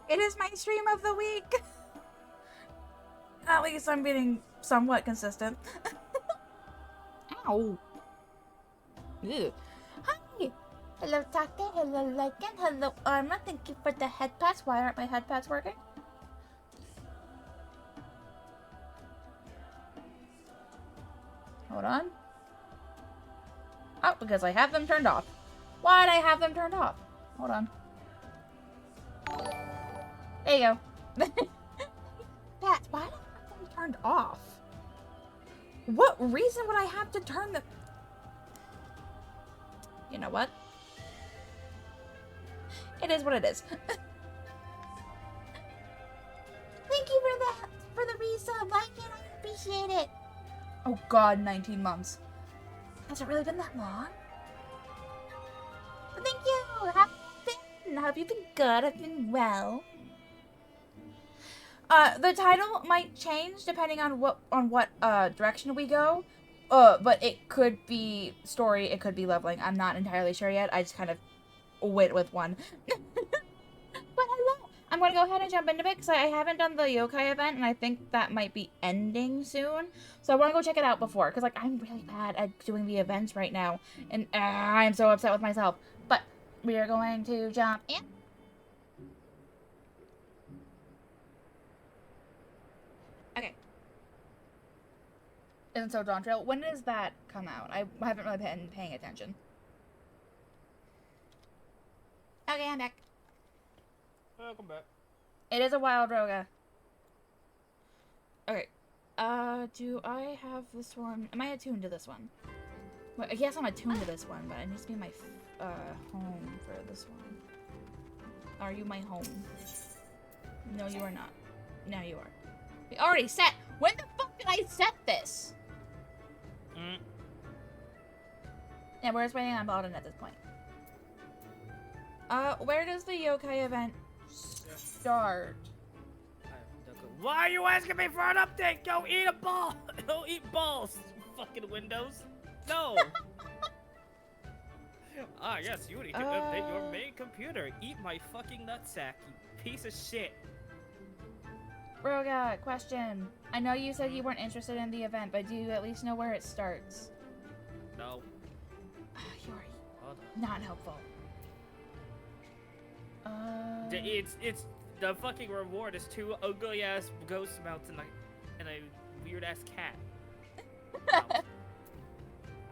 It is my stream of the week. At least I'm being somewhat consistent. Ow. Ew. Hi. Hello, Taka. Hello, Lycan. Hello, Arma. Thank you for the head pads. Why aren't my head pads working? Hold on. Oh, because I have them turned off. Why'd I have them turned off? Hold on. There you go. That's why did I have them turned off? What reason would I have to turn them? You know what? It is what it is. Thank you for the resub. I appreciate it. Oh God, 19 months. Has it really been that long? But thank you. How have you been good? I've been well. The title might change depending on what direction we go. But it could be story, it could be leveling. I'm not entirely sure yet. I just kind of went with one. But hello! I'm gonna go ahead and jump into it because I haven't done the yokai event and I think that might be ending soon. So I want to go check it out before because like I'm really bad at doing the events right now and I'm so upset with myself. But we are going to jump in. Okay. Isn't so Dawn Trail. When does that come out? I haven't really been paying attention. Okay, I'm back. Welcome back. It is a wild Roga. Okay. Do I have this one? Am I attuned to this one? Well, yes, I'm attuned to this one, but it needs to be my home for this one. Are you my home? No, you are not. Now you are. We already set. When the fuck did I set this? Yeah, we're just waiting on Balden at this point. Where does the yokai event start? Why are you asking me for an update? Go eat a ball. Go eat balls. Fucking Windows. No. Yes, you need to update your main computer. Eat my fucking nutsack, you piece of shit. Roga, question. I know you said you weren't interested in the event, but do you at least know where it starts? No. You're not helpful. It's the fucking reward is 2 ugly ass ghost mounts and a weird ass cat.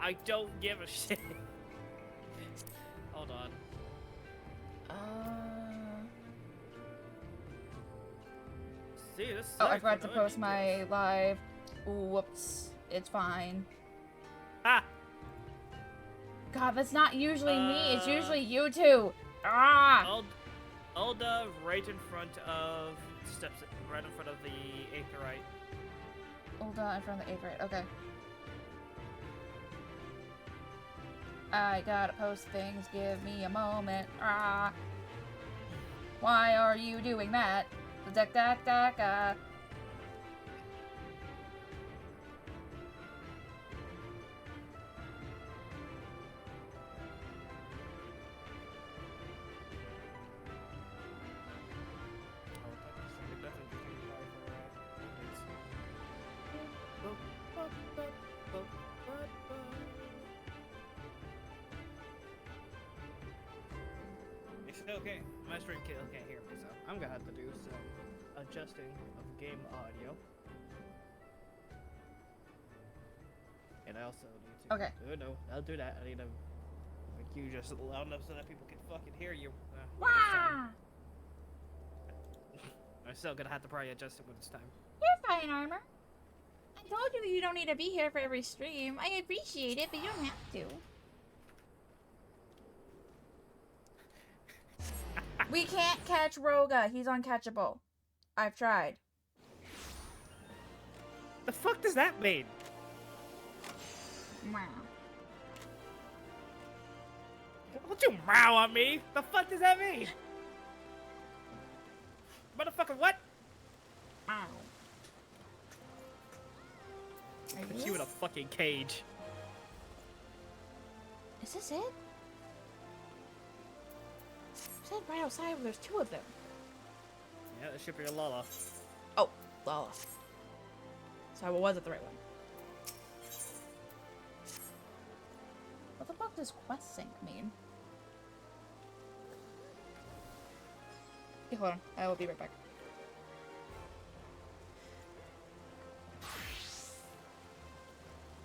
I don't give a shit. Hold on. See, this Oh, I forgot to post my live. Whoops. It's fine. Ah! God, that's not usually me. It's usually you two. Ah! Ulda, right in front of steps, right in front of the Aetheryte. Ulda in front of the Aetheryte. Okay. I gotta post things. Give me a moment. Ah! Why are you doing that? Da-da-da-da. Okay, my stream can't hear me, so I'm gonna have to do some adjusting of game audio. And I also need to. Okay. Oh no, I'll do that. I need to make you just loud enough so that people can fucking hear you. Wah! I'm still gonna have to probably adjust it when it's time. You're fine, Armor. I told you you don't need to be here for every stream. I appreciate it, but you don't have to. We can't catch Roga. He's uncatchable. I've tried. The fuck does that mean? Meow. Don't you meow on me! The fuck does that mean? Motherfucker, what? Ow. Put you in a fucking cage. Is this it? Is said right outside where there's two of them. Yeah, it should be a Lala. Oh, Lala. So was it the right one? What the fuck does quest sync mean? Okay, hold on. I will be right back.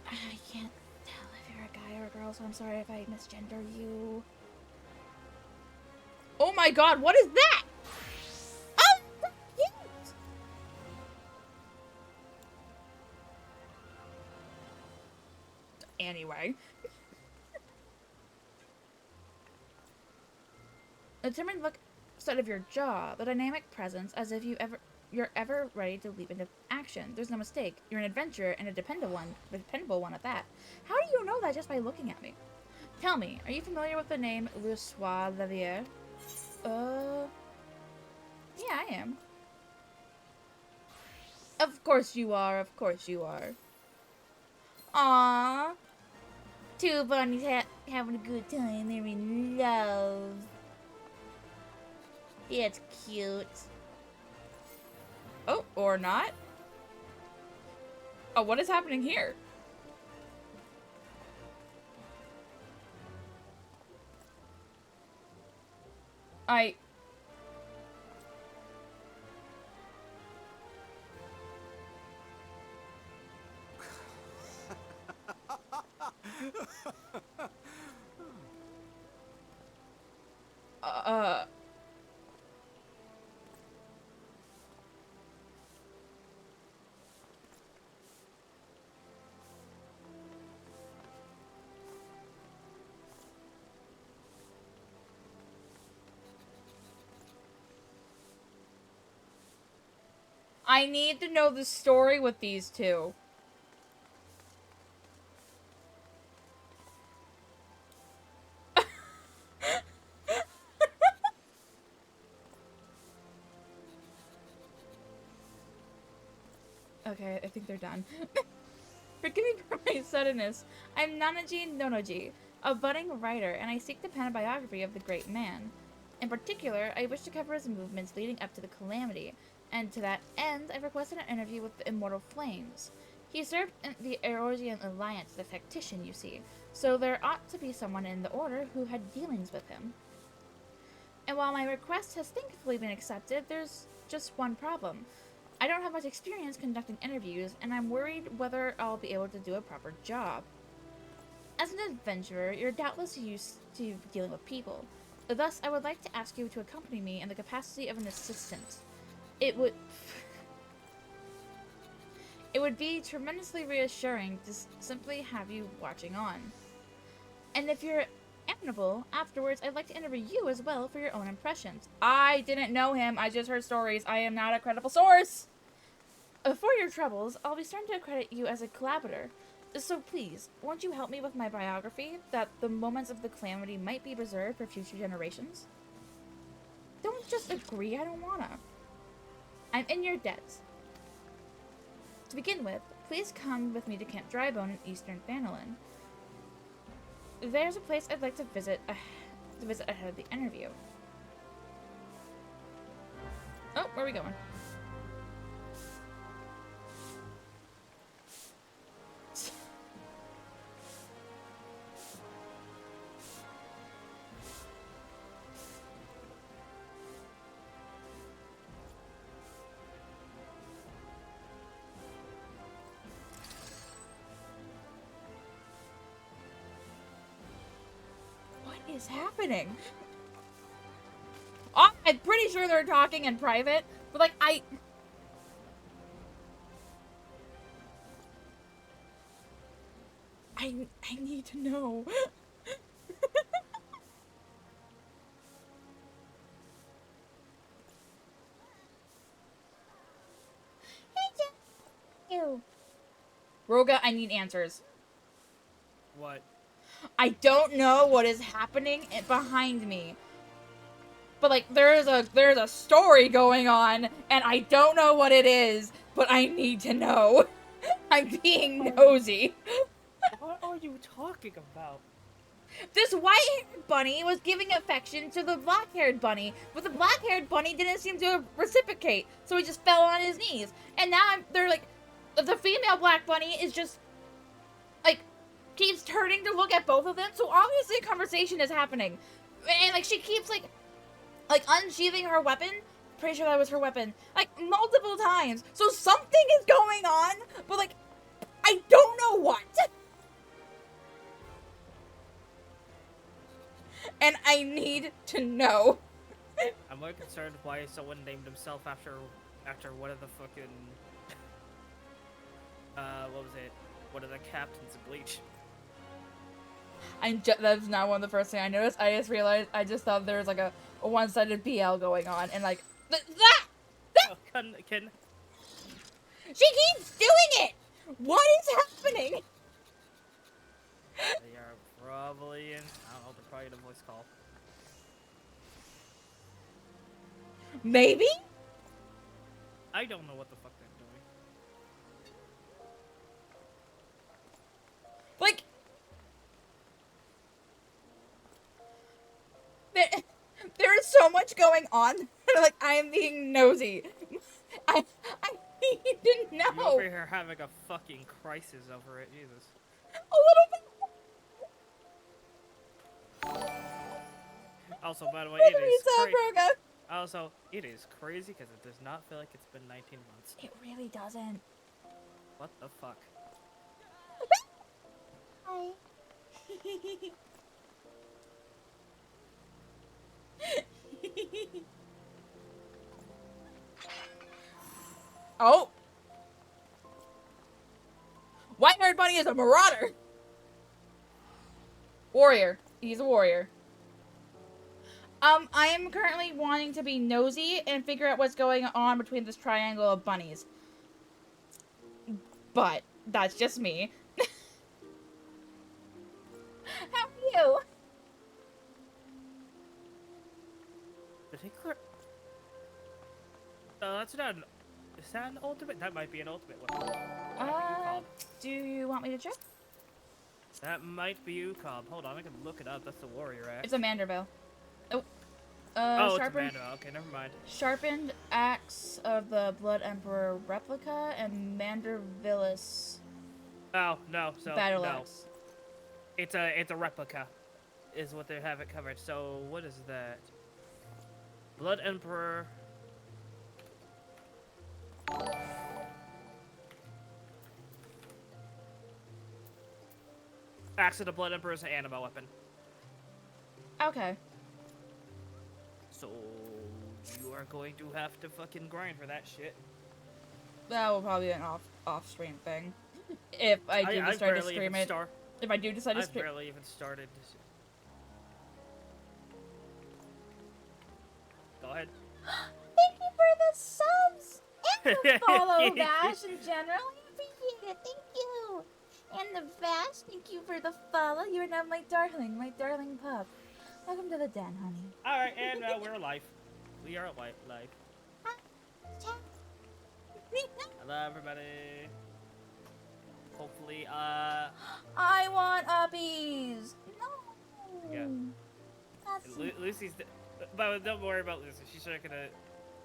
I can't tell if you're a guy or a girl, so I'm sorry if I misgender you. Oh my god, what is that? Oh, that's cute! Anyway. A determined look outside of your jaw, the dynamic presence as if you're ever ready to leap into action. There's no mistake. You're an adventurer and a dependable one at that. How do you know that just by looking at me? Tell me, are you familiar with the name Lusois Lavier? Yeah, I am. Of course you are, of course you are. Aww. Two bunnies having a good time, they're in love. Yeah, it's cute. Oh, or not? Oh, what is happening here? Uh... I need to know the story with these two. Okay, I think they're done. Forgive me for my suddenness. I'm Nanaji Nonoji, a budding writer, and I seek to pen a biography of the great man. In particular, I wish to cover his movements leading up to the Calamity, and to that end, I've requested an interview with the Immortal Flames. He served in the Eorzean Alliance, the tactician, you see, so there ought to be someone in the Order who had dealings with him. And while my request has thankfully been accepted, there's just one problem. I don't have much experience conducting interviews, and I'm worried whether I'll be able to do a proper job. As an adventurer, you're doubtless used to dealing with people. Thus, I would like to ask you to accompany me in the capacity of an assistant. It would be tremendously reassuring to simply have you watching on. And if you're amenable, afterwards, I'd like to interview you as well for your own impressions. I didn't know him. I just heard stories. I am not a credible source. For your troubles, I'll be starting to credit you as a collaborator. So please, won't you help me with my biography, that the moments of the Calamity might be preserved for future generations? Don't just agree, I don't wanna. I'm in your debt. To begin with, please come with me to Camp Drybone in Eastern Phanolin. There's a place I'd like to visit ahead of the interview. Oh, where are we going? What is happening? Oh, I'm pretty sure they're talking in private, but like I need to know. Roga, I need answers. What? I don't know what is happening behind me. But like there's a story going on and I don't know what it is, but I need to know. I'm being nosy. What are you talking about? This white-haired bunny was giving affection to the black-haired bunny, but the black-haired bunny didn't seem to reciprocate, so he just fell on his knees. And now they're like, the female black bunny is just, like, keeps turning to look at both of them, so obviously a conversation is happening. And, like, she keeps, like unsheathing her weapon. Pretty sure that was her weapon. Like, multiple times. So something is going on, but, like, I don't know what. And I need to know. I'm more concerned why someone named himself after one of the fucking what was it? One of the captains of Bleach. That's not one of the first things I noticed. I just realized, I just thought there was like a one-sided BL going on, and like, that! Oh, can She keeps doing it! What is happening? They are probably in, I don't know, they're probably in a voice call. Maybe? I don't know what the fuck they're doing. Like, there is so much going on. Like, I am being nosy. I need to You know. over here having a fucking crisis over it, Jesus. A little bit. Also, by the way, What it are is you crazy. Broga? Also, it is crazy because it does not feel like it's been 19 months. It really doesn't. What the fuck? Hi. Oh! White-haired bunny is a marauder! Warrior. He's a warrior. I am currently wanting to be nosy and figure out what's going on between this triangle of bunnies. But, that's just me. How are you? Did he clear? That's not an... Is that an ultimate? That might be an ultimate weapon. Do you want me to check? That might be Ucob. Hold on, I can look it up. That's the warrior axe. It's a Manderville. Oh. Oh, sharpened, it's a Mando. Okay, never mind. Sharpened Axe of the Blood Emperor Replica and Mandervillis Oh, no. So, Battle no. Axe. It's a replica. Is what they have it covered. So, what is that? Blood Emperor... Axe of the Blood Emperor is an anima weapon. Okay. So, you are going to have to fucking grind for that shit. That will probably be an off-stream thing. If I do decide to stream it. If I do decide to I've stream barely even started. Go ahead. Thank you for the subs! And the follow, Vash, in general. I appreciate it. Thank you. And the Vash, thank you for the follow. You are now my darling pup. Welcome to the den, honey. Alright, and we're alive. We are alive. Hello, everybody. Hopefully, I want uppies. No. Yeah. That's Lucy's... But don't worry about Lucy. She's not gonna...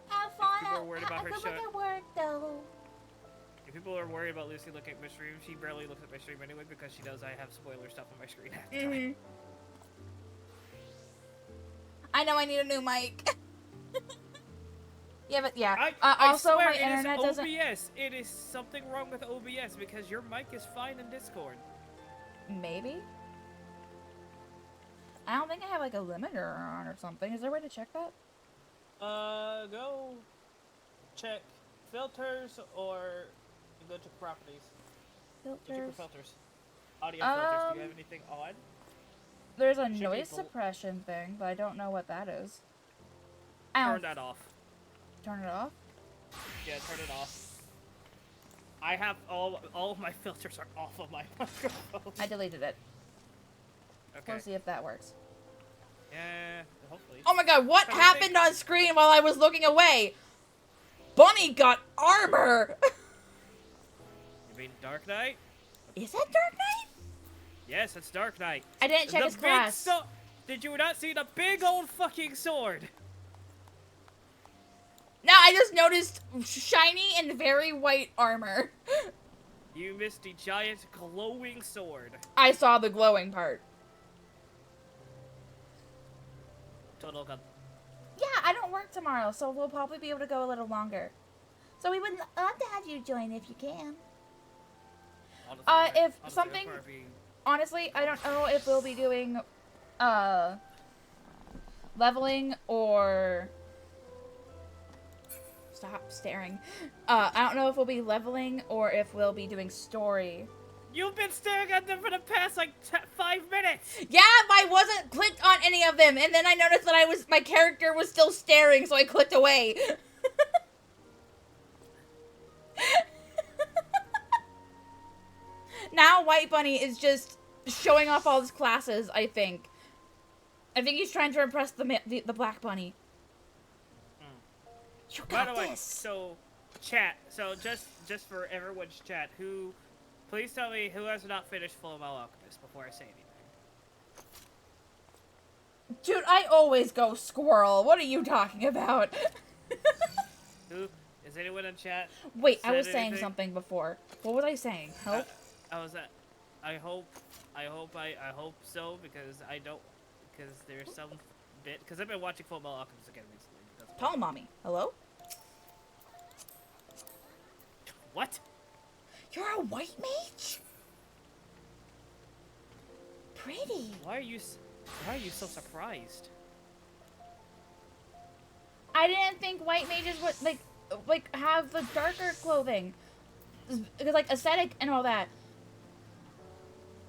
have fun. people are worried about her Good shut- look at work, though. If people are worried about Lucy looking at my stream, she barely looks at my stream anyway because she knows I have spoiler stuff on my screen half the time. I know I need a new mic. Yeah, but yeah. I Also, swear my internet it is doesn't. OBS. It is something wrong with OBS because your mic is fine in Discord. Maybe. I don't think I have like a limiter on or something. Is there a way to check that? Go check filters or you go to properties. Go check for filters. Audio filters. Do you have anything on? There's a Should be noise suppression thing, but I don't know what that is. Turn that off. Turn it off? Yeah, turn it off. I have all of my filters are off of my microphone. I deleted it. Okay. We'll see if that works. Yeah, hopefully. Oh my god, what I happened think- on screen while I was looking away? Bunny got armor! You mean Dark Knight? Is that Dark Knight? Yes, it's Dark Knight. I didn't check The his big class. Did you not see the big old fucking sword? No, I just noticed shiny and very white armor. You missed the giant glowing sword. I saw the glowing part. Total gun. Yeah, I don't work tomorrow, so we'll probably be able to go a little longer. So we would love to have you join if you can. Honestly, If honestly, something- that'd probably be- Honestly, I don't know if we'll be doing, leveling or... Stop staring. I don't know if we'll be leveling or if we'll be doing story. You've been staring at them for the past, like, 5 minutes! Yeah, but I wasn't clicked on any of them, and then I noticed that my character was still staring, so I clicked away. Now White Bunny is just showing off all his classes, I think. I think he's trying to impress the Black Bunny. You By got the way, this. so, chat, so just for everyone's chat, please tell me who has not finished Full Metal Alchemist before I say anything. Dude, I always go squirrel. What are you talking about? Who? Is anyone in chat? Wait, I said was saying anything? something before. What was I saying? Help? I was at. I hope so because there's some bit because I've been watching Full Metal Alchemist again recently. That's Tall mommy. Hello? What? You're a white mage? Pretty. Why are you so surprised? I didn't think white mages would like have the darker clothing, like aesthetic and all that.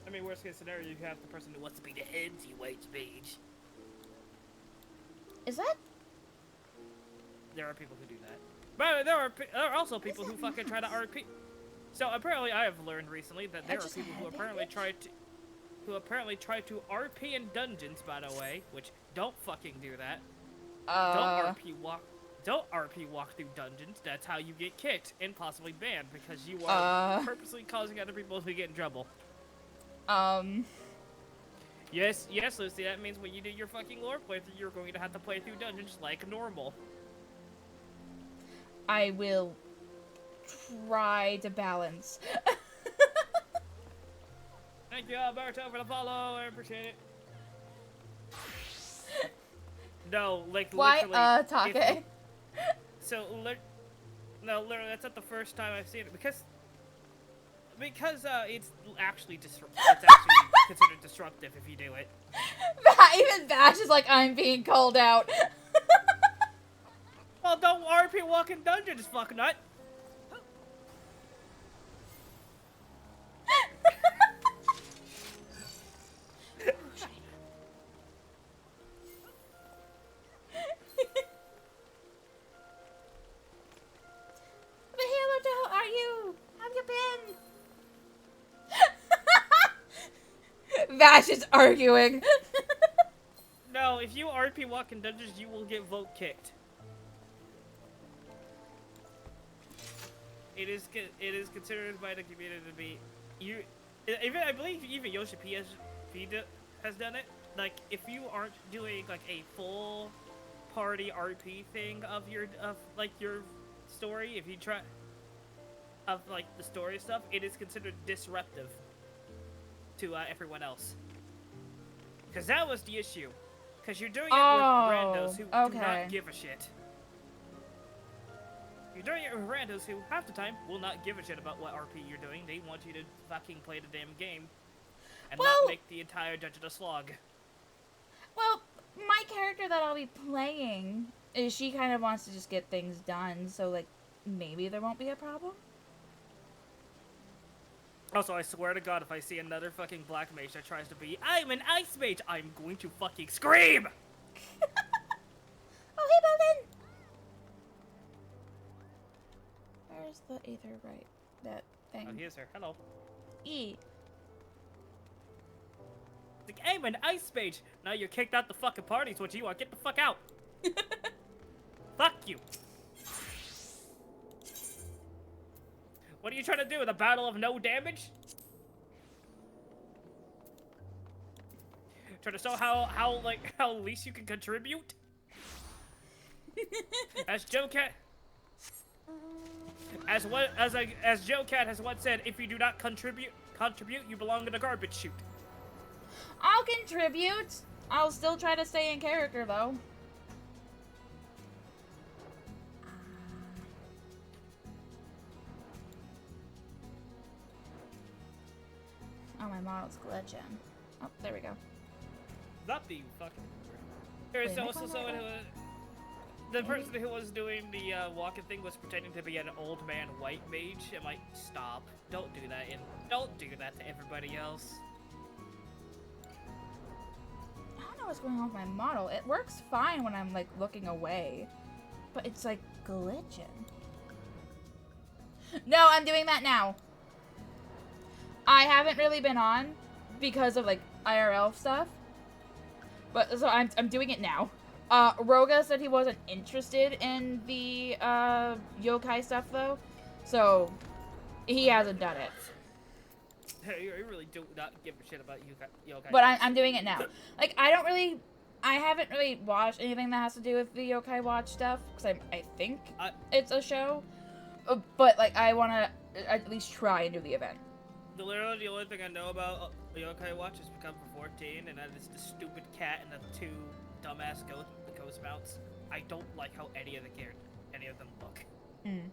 I mean, worst case scenario, you have the person who wants to be the anti-white mage. Is that? There are people who do that. But there are also people who fucking try to RP. So apparently, I have learned recently that there are people who apparently try to RP in dungeons. By the way, which don't fucking do that. Don't RP walk through dungeons. That's how you get kicked and possibly banned because you are purposely causing other people to get in trouble. Yes, Lucy. That means when you do your fucking lore playthrough, you're going to have to play through dungeons like normal. I will try to balance. Thank you, Alberto, for the follow. I appreciate it. No, like Why, literally. Take? No, literally, that's not the first time I've seen it because it's actually considered disruptive if you do it. Even Bash is like, I'm being called out. Well, don't RP walk in dungeons, fuck nut. How are you? How have you been? Vash is arguing. No, if you RP walk in dungeons, you will get vote kicked. It is considered by the community to be I believe even Yoshi P has done it. Like if you aren't doing like a full party RP thing of your story, if you try of like the story stuff, it is considered disruptive to everyone else. Because that was the issue. Because you're doing it with randos who do not give a shit. You're doing it with randos who, half the time, will not give a shit about what RP you're doing. They want you to fucking play the damn game. And not make the entire dungeon a slog. Well, my character that I'll be playing, she kind of wants to just get things done, so, like, maybe there won't be a problem? Also, I swear to God, if I see another fucking black mage that tries to be, I'm an ice mage, I'm going to fucking scream! Oh, hey, Bowden! Where's the Aether right? That thing. Oh, he is here. Hello. E. Like, I'm an ice mage! Now you're kicked out the fucking party, is what you want. Get the fuck out! Fuck you! What are you trying to do? The battle of no damage? Trying to show how least you can contribute. As Joe Cat, as Joe Cat has once said, if you do not contribute, you belong in a garbage chute. I'll contribute. I'll still try to stay in character though. Oh, my model's glitching. Oh, there we go. Not the fucking. There's Wait, also make someone one who. The person who was doing the walking thing was pretending to be an old man white mage. I'm like, stop! Don't do that! And don't do that to everybody else. I don't know what's going on with my model. It works fine when I'm like looking away, but it's like glitching. No, I'm doing that now. I haven't really been on because of like IRL stuff, but so I'm doing it now. Roga said he wasn't interested in the yokai stuff though, so he hasn't done it. You really do not give a shit about yokai. But I'm doing it now. Like I haven't really watched anything that has to do with the Yokai Watch stuff because I think it's a show, but like I want to at least try and do the event. Literally, the only thing I know about Yokai Watch is Become for 14, and that is the stupid cat and the two dumbass ghost mounts. I don't like how any of them look. Mm.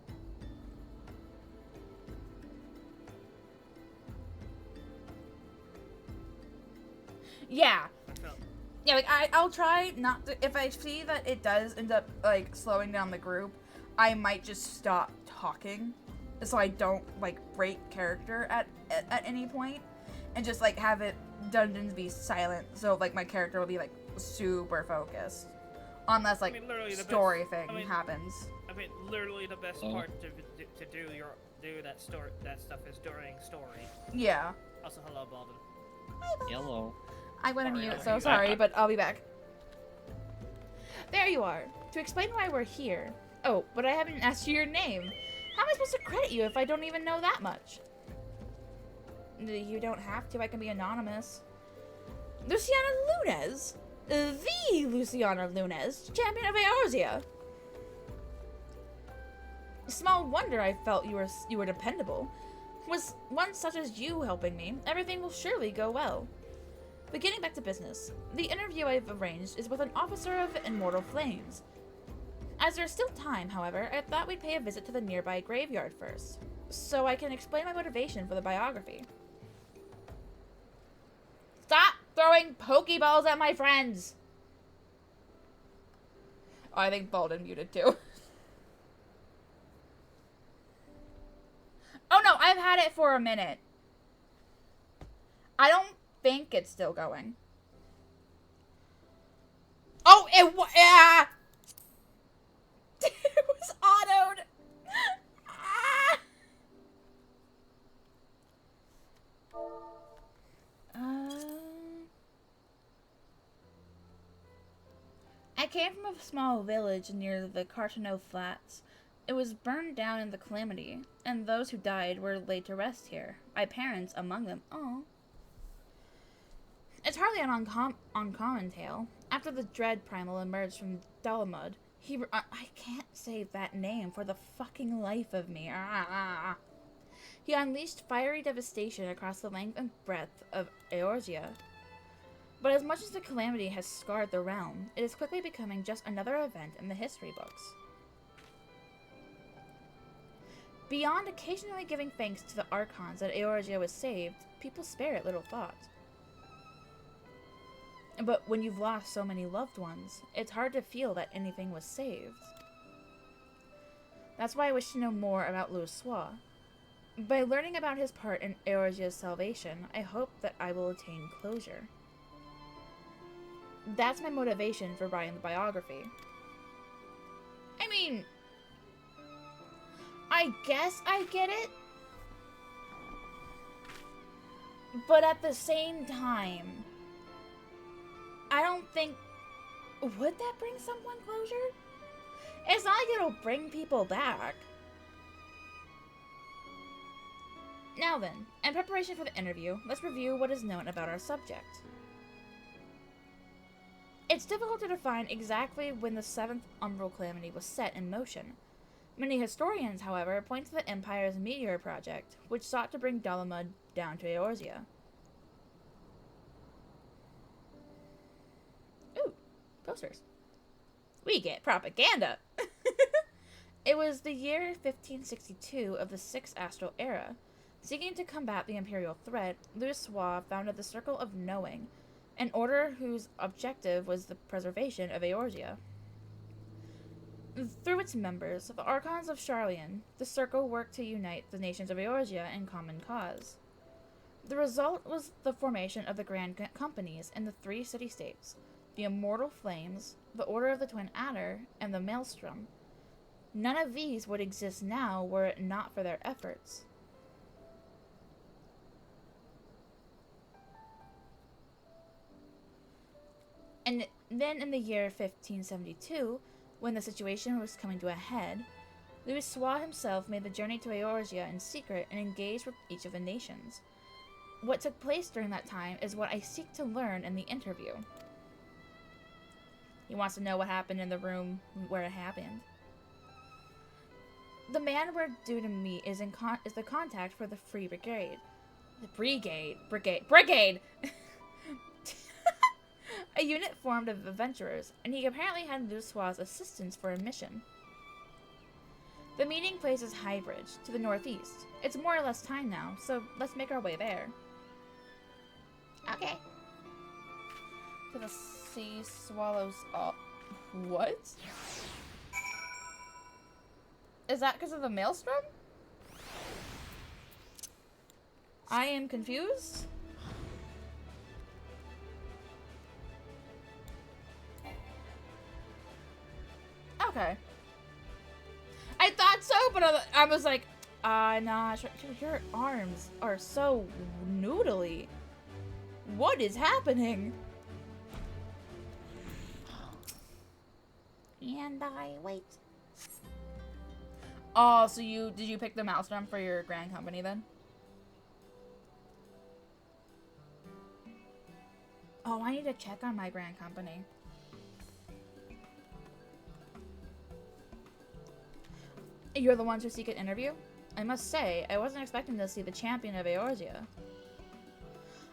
Yeah. Yeah, like I'll try not to. If I see that it does end up like slowing down the group, I might just stop talking, so I don't like break character at any point, and just like have it dungeons be silent, so like my character will be like super focused, unless like story thing happens. I mean, literally the best part to do that stuff is during story. Yeah. Also, hello, Balden. Hello. I went on mute, so sorry, but I'll be back. There you are. To explain why we're here. Oh, but I haven't asked you your name. How am I supposed to credit you if I don't even know that much? You don't have to. I can be anonymous. Luciana Lunez. The Luciana Lunez, champion of Eorzea. Small wonder I felt you were dependable. With one such as you helping me, everything will surely go well. But getting back to business, the interview I've arranged is with an officer of Immortal Flames. As there's still time, however, I thought we'd pay a visit to the nearby graveyard first, so I can explain my motivation for the biography. Stop throwing Pokeballs at my friends! Oh, I think Balden muted too. Oh no, I've had it for a minute. I don't think it's still going. Oh, it was autoed. I came from a small village near the Cartoneau Flats. It was burned down in the calamity, and those who died were laid to rest here. My parents among them. Oh. It's hardly an uncommon tale. After the Dread Primal emerged from Dalamud, I can't say that name for the fucking life of me. He unleashed fiery devastation across the length and breadth of Eorzea. But as much as the calamity has scarred the realm, it is quickly becoming just another event in the history books. Beyond occasionally giving thanks to the Archons that Eorzea was saved, people spare it little thought. But when you've lost so many loved ones, it's hard to feel that anything was saved. That's why I wish to know more about Louisoix. By learning about his part in Eorzea's salvation, I hope that I will attain closure. That's my motivation for writing the biography. I mean, I guess I get it. But at the same time, I don't think... Would that bring someone closure? It's not like it'll bring people back. Now then, in preparation for the interview, let's review what is known about our subject. It's difficult to define exactly when the seventh Umbral Calamity was set in motion. Many historians, however, point to the Empire's Meteor Project, which sought to bring Dalamud down to Eorzea. Ooh, posters. We get propaganda! It was the year 1562 of the Sixth Astral Era. Seeking to combat the Imperial threat, Louis Suave founded the Circle of Knowing, an order whose objective was the preservation of Eorzea. Through its members, the Archons of Sharlayan, the Circle worked to unite the nations of Eorzea in common cause. The result was the formation of the Grand Companies in the three city-states, the Immortal Flames, the Order of the Twin Adder, and the Maelstrom. None of these would exist now were it not for their efforts. And then in the year 1572, when the situation was coming to a head, Louis Suave himself made the journey to Eorzea in secret and engaged with each of the nations. What took place during that time is what I seek to learn in the interview. He wants to know what happened in the room where it happened. The man we're due to meet is the contact for the Free Brigade. The Brigade! A unit formed of adventurers, and he apparently had Louis Suave's assistance for a mission. The meeting place is Highbridge, to the northeast. It's more or less time now, so let's make our way there. Okay. To the sea swallows up. What? Is that because of the Maelstrom? I am confused. Okay. I thought so, but I was like, nah, your arms are so noodly. What is happening? And I wait. Oh, so did you pick the Maelstrom for your Grand Company then? Oh, I need to check on my Grand Company. You're the ones who seek an interview? I must say, I wasn't expecting to see the champion of Eorzea.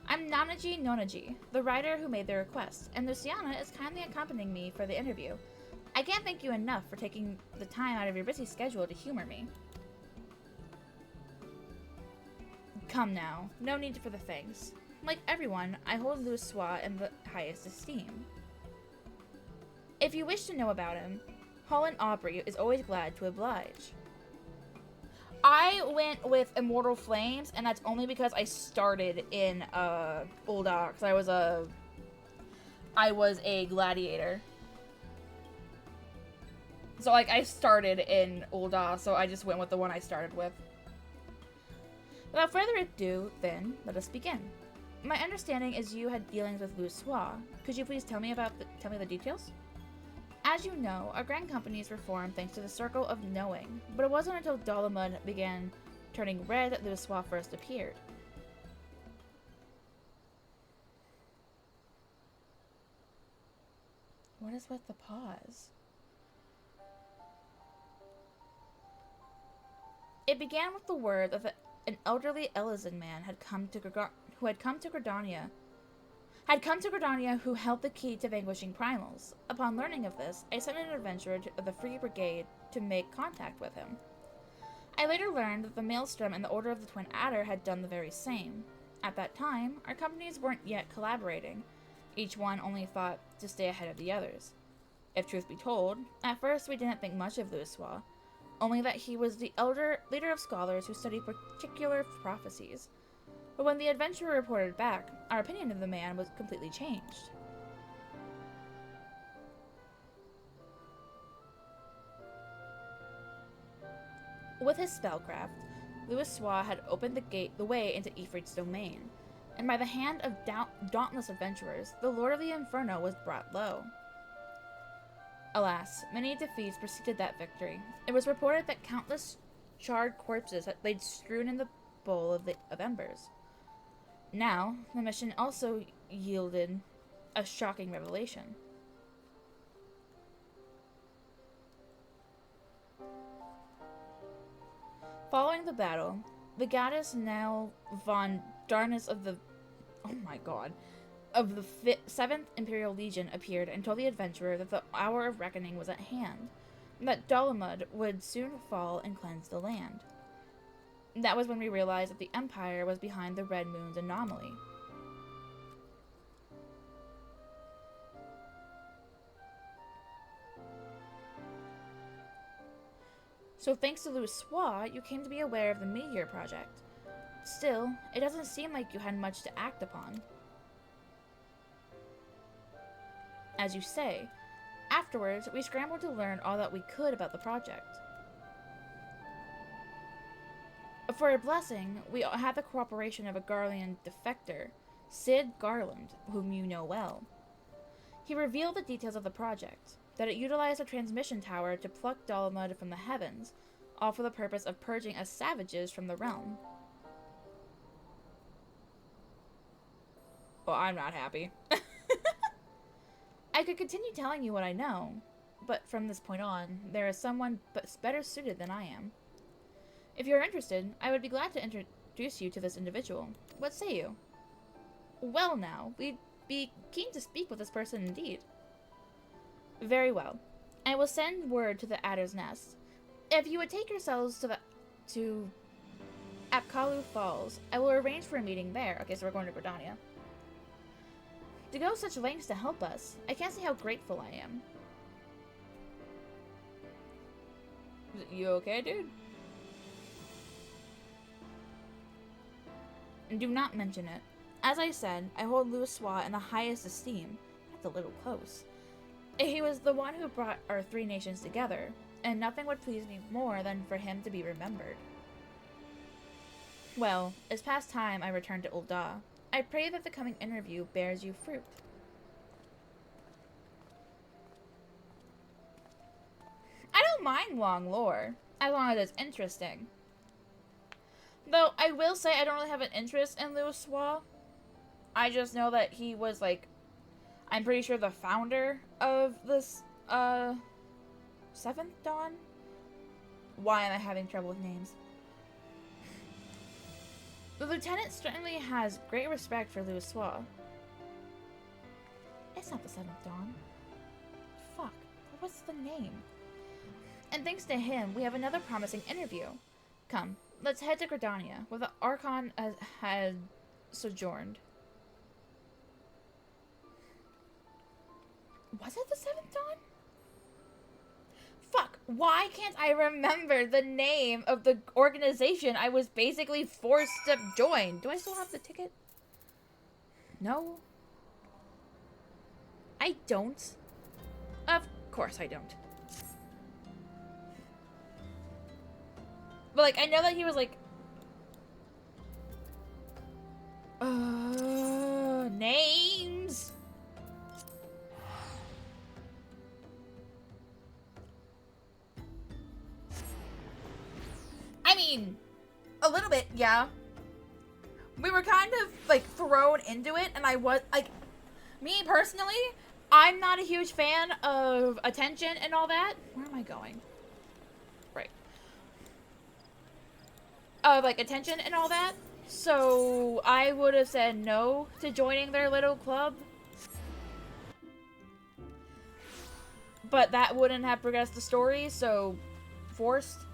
I'm Nanaji Nonaji, the writer who made the request, and Luciana is kindly accompanying me for the interview. I can't thank you enough for taking the time out of your busy schedule to humor me. Come now, no need for the thanks. Like everyone, I hold Louis Suave in the highest esteem. If you wish to know about him, Holland Aubrey is always glad to oblige. I went with Immortal Flames, and that's only because I started in Ul'dah, because I was a gladiator. So like I started in Ul'dah, so I just went with the one I started with. Without further ado, then let us begin. My understanding is you had dealings with Louis Suave. Could you please tell me the details? As you know, our Grand Companies were formed thanks to the Circle of Knowing, but it wasn't until Dalamud began turning red that Louis Suave first appeared. What is with the pause? It began with the word that an elderly Elysian man had come to Gridania who held the key to vanquishing primals. Upon learning of this, I sent an adventurer of the Free Brigade to make contact with him. I later learned that the Maelstrom and the Order of the Twin Adder had done the very same. At that time, our companies weren't yet collaborating. Each one only thought to stay ahead of the others. If truth be told, at first we didn't think much of Louis Suave, only that he was the leader of scholars who studied particular prophecies. But when the adventurer reported back, our opinion of the man was completely changed. With his spellcraft, Louis Suave had opened the way into Ifrit's domain, and by the hand of dauntless adventurers, the Lord of the Inferno was brought low. Alas, many defeats preceded that victory. It was reported that countless charred corpses had laid strewn in the bowl of embers. Now, the mission also yielded a shocking revelation. Following the battle, the goddess Nell von Darnus of the... Oh my god. Of the 7th Imperial Legion appeared and told the adventurer that the hour of reckoning was at hand, and that Dolomud would soon fall and cleanse the land. That was when we realized that the Empire was behind the Red Moon's anomaly. So thanks to Louisoix, you came to be aware of the Meteor Project. Still, it doesn't seem like you had much to act upon. As you say, afterwards, we scrambled to learn all that we could about the project. For a blessing, we had the cooperation of a Garlean defector, Sid Garland, whom you know well. He revealed the details of the project, that it utilized a transmission tower to pluck Dolomud from the heavens, all for the purpose of purging us savages from the realm. Well, I'm not happy. I could continue telling you what I know, but from this point on, there is someone better suited than I am. If you're interested, I would be glad to introduce you to this individual. What say you? Well now, we'd be keen to speak with this person indeed. Very well. I will send word to the Adder's Nest. If you would take yourselves to Apkallu Falls, I will arrange for a meeting there. Okay, so we're going to Gridania. To go such lengths to help us, I can't say how grateful I am. You okay, dude? And do not mention it. As I said, I hold Louisoix in the highest esteem. That's a little close. He was the one who brought our 3 nations together, and nothing would please me more than for him to be remembered. Well, it's past time I return to Ul'dah. I pray that the coming interview bears you fruit. I don't mind long lore, as long as it's interesting. Though, I will say I don't really have an interest in Louisoix. I just know that he was, like, I'm pretty sure the founder of this, 7th Dawn? Why am I having trouble with names? The lieutenant certainly has great respect for Louisoix. It's not the 7th Dawn. Fuck, what's the name? And thanks to him, we have another promising interview. Come, let's head to Gridania, where the Archon had sojourned. Was it the 7th Dawn? Fuck, why can't I remember the name of the organization I was basically forced to join? Do I still have the ticket? No? I don't. Of course I don't. But, like, I know that he was, like... names? I mean, a little bit, yeah. We were kind of, like, thrown into it, and I was, like, me personally, I'm not a huge fan of attention and all that. Where am I going? Right. Of, like, attention and all that. So, I would have said no to joining their little club. But that wouldn't have progressed the story, so forced.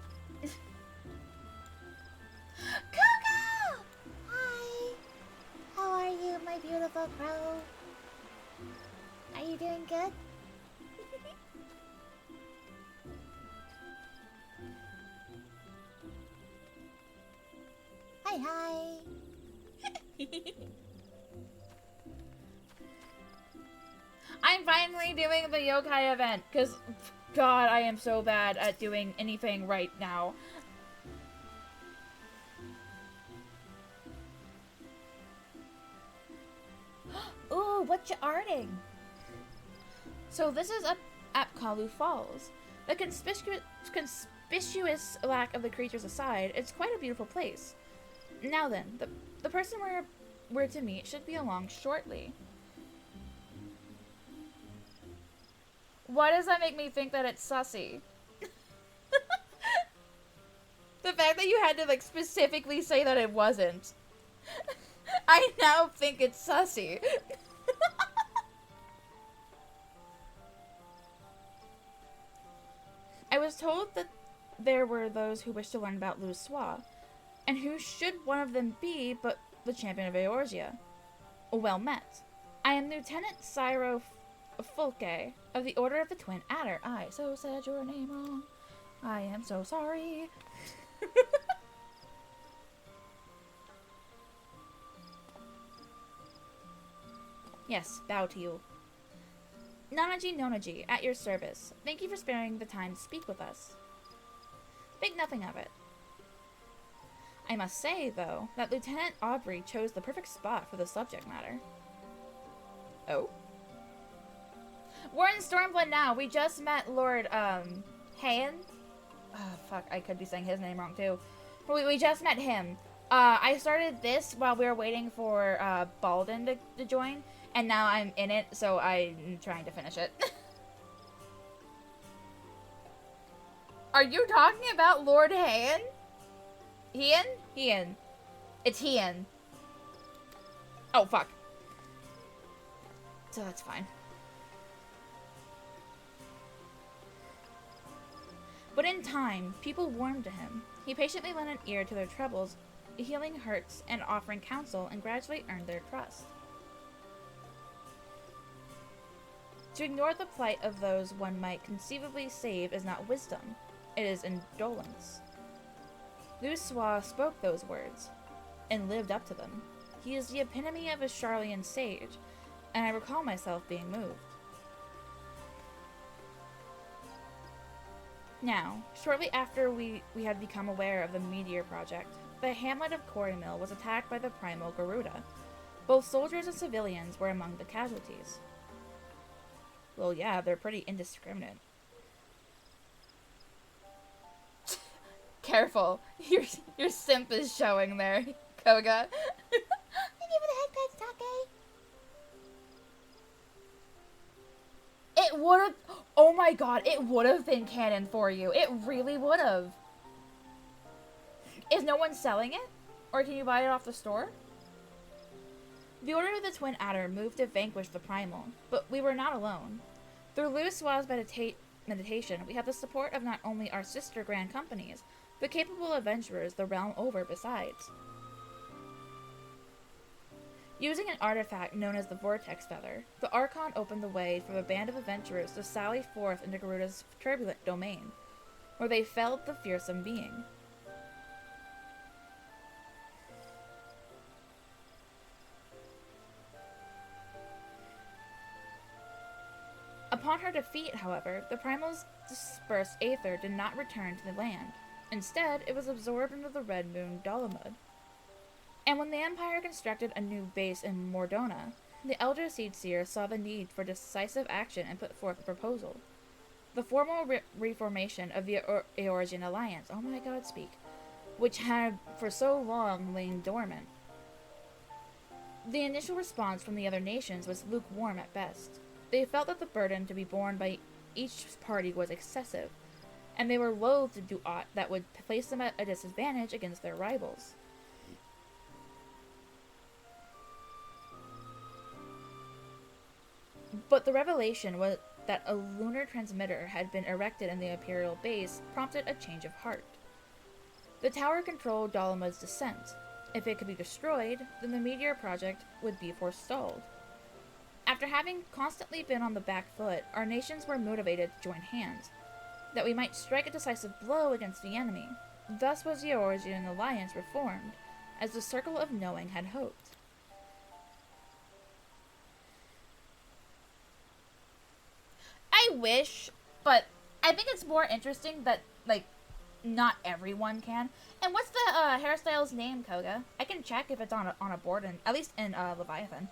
Coco! Hi. How are you, my beautiful crow? Are you doing good? Hi, hi. I'm finally doing the yokai event, because, God, I am so bad at doing anything right now. Ooh, what you arting? So this is up Apkallu Falls. The conspicuous lack of the creatures aside, it's quite a beautiful place. Now then, the person we're to meet should be along shortly. Why does that make me think that it's sussy? The fact that that you had to, like, specifically say that it wasn't. I now think it's sussy. I was told that there were those who wished to learn about Louisoix, and who should one of them be but the champion of Eorzea? Well met. I am Lieutenant Cyro Fulke of the Order of the Twin Adder. I so said your name wrong. I am so sorry. Yes, bow to you. Nanaji Nonaji, at your service. Thank you for sparing the time to speak with us. Think nothing of it. I must say, though, that Lieutenant Aubrey chose the perfect spot for the subject matter. Oh? We're in Stormblood now. We just met Lord, Hayan. Oh, fuck, I could be saying his name wrong, too. We just met him. I started this while we were waiting for, Baldin to join, and now I'm in it, so I'm trying to finish it. Are you talking about Lord Hayan? Hian? Hian. It's Hian. Oh, fuck. So that's fine. But in time, people warmed to him. He patiently lent an ear to their troubles, healing hurts and offering counsel, and gradually earned their trust. To ignore the plight of those one might conceivably save is not wisdom, it is indolence. Louisoix spoke those words, and lived up to them. He is the epitome of a Sharlayan sage, and I recall myself being moved. Now, shortly after we had become aware of the Meteor Project, the hamlet of Corrymill was attacked by the primal Garuda. Both soldiers and civilians were among the casualties. Well, yeah, they're pretty indiscriminate. Careful. Your simp is showing there, Koga. Thank you for the head pets, Take. It would've... Oh my god, it would've been canon for you. It really would've. Is no one selling it? Or can you buy it off the store? The Order of the Twin Adder moved to vanquish the Primal, but we were not alone. Through Louisoix's meditation, we have the support of not only our sister Grand Companies, but capable adventurers the realm over besides. Using an artifact known as the Vortex Feather, the Archon opened the way for a band of adventurers to sally forth into Garuda's turbulent domain, where they felled the fearsome being. Upon her defeat, however, the Primal's dispersed aether did not return to the land. Instead, it was absorbed into the Red Moon Dalamud. And when the Empire constructed a new base in Mordona, the Elder Seedseer saw the need for decisive action and put forth a proposal. The formal reformation of the Eorzean Alliance, oh my god, speak, which had for so long lain dormant. The initial response from the other nations was lukewarm at best. They felt that the burden to be borne by each party was excessive, and they were loath to do aught that would place them at a disadvantage against their rivals. But the revelation was that a lunar transmitter had been erected in the Imperial base prompted a change of heart. The tower controlled Dalamud's descent. If it could be destroyed, then the Meteor Project would be forestalled. After having constantly been on the back foot, our nations were motivated to join hands, that we might strike a decisive blow against the enemy. Thus was the Eorzean Alliance reformed, as the Circle of Knowing had hoped. I wish, but I think it's more interesting that, like, not everyone can. And what's the hairstyle's name, Koga? I can check if it's on a board, at least in Leviathan.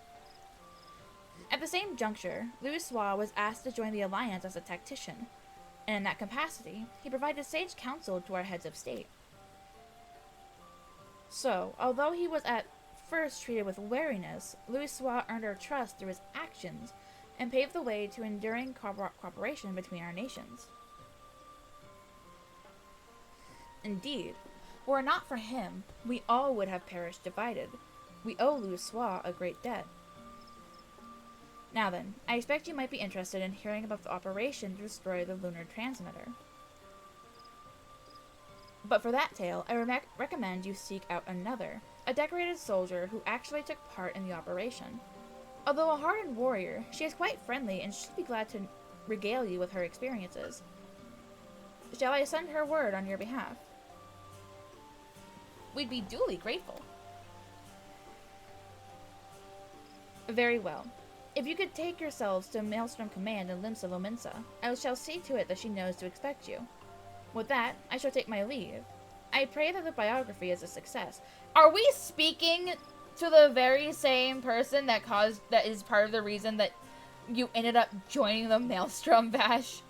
At the same juncture, Louisoix was asked to join the Alliance as a tactician, and in that capacity, he provided sage counsel to our heads of state. So, although he was at first treated with wariness, Louisoix earned our trust through his actions, and paved the way to enduring cooperation between our nations. Indeed, Were it not for him, we all would have perished divided. We owe Louisoix a great debt. Now then, I expect you might be interested in hearing about the operation to destroy the lunar transmitter. But for that tale, I recommend you seek out another, a decorated soldier who actually took part in the operation. Although a hardened warrior, she is quite friendly and should be glad to regale you with her experiences. Shall I send her word on your behalf? We'd be duly grateful. Very well. If you could take yourselves to Maelstrom Command in Limsa Lominsa, I shall see to it that she knows to expect you. With that, I shall take my leave. I pray that the biography is a success. Are we speaking to the very same person that is part of the reason that you ended up joining the Maelstrom Bash?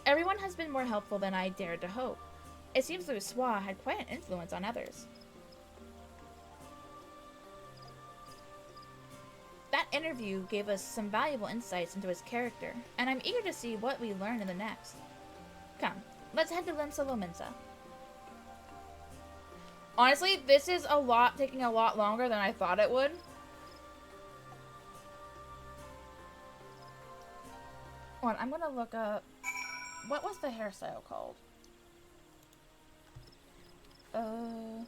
Everyone has been more helpful than I dared to hope. It seems Louisoix had quite an influence on others. That interview gave us some valuable insights into his character, and I'm eager to see what we learn in the next. Come, let's head to Limsa Lominsa. Honestly, this is taking a lot longer than I thought it would. Hold on, I'm gonna look up... What was the hairstyle called? Oh.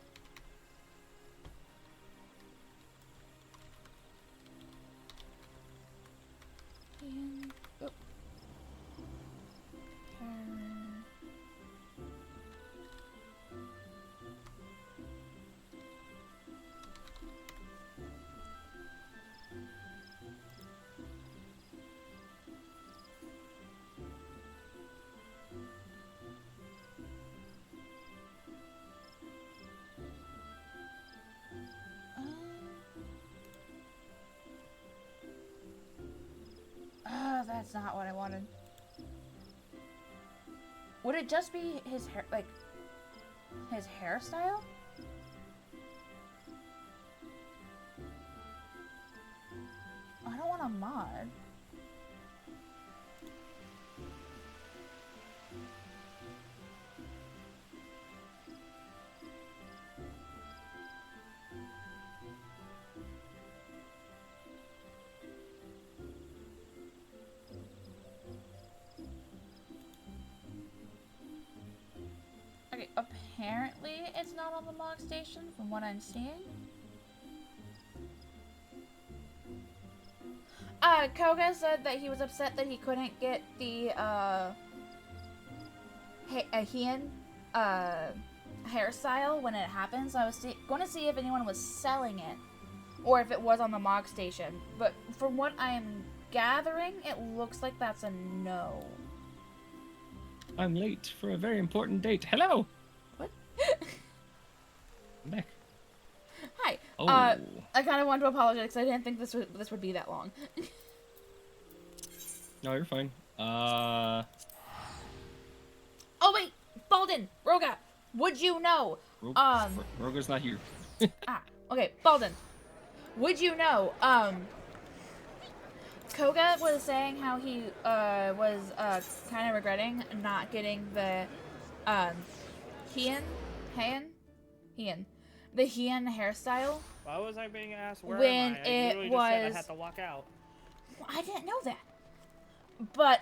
That's not what I wanted. Would it just be his hair, like, his hairstyle? I don't want a mod. Okay, apparently it's not on the log station from what I'm seeing. Koga said that he was upset that he couldn't get the, Heian, hairstyle when it happened, so I was going to see if anyone was selling it, or if it was on the Mog Station, but from what I'm gathering, it looks like that's a no. I'm late for a very important date. Hello! What? I'm back. Hi. Oh. I kind of wanted to apologize because I didn't think this would be that long. No, you're fine. Oh wait, Balden, Roga, would you know? Roga's not here. Okay, Balden, would you know? Koga was saying how he was kind of regretting not getting the Heian, the Heian hairstyle. Why was I being asked where When am I? I it literally was, just said I had to walk out. Well, I didn't know that. But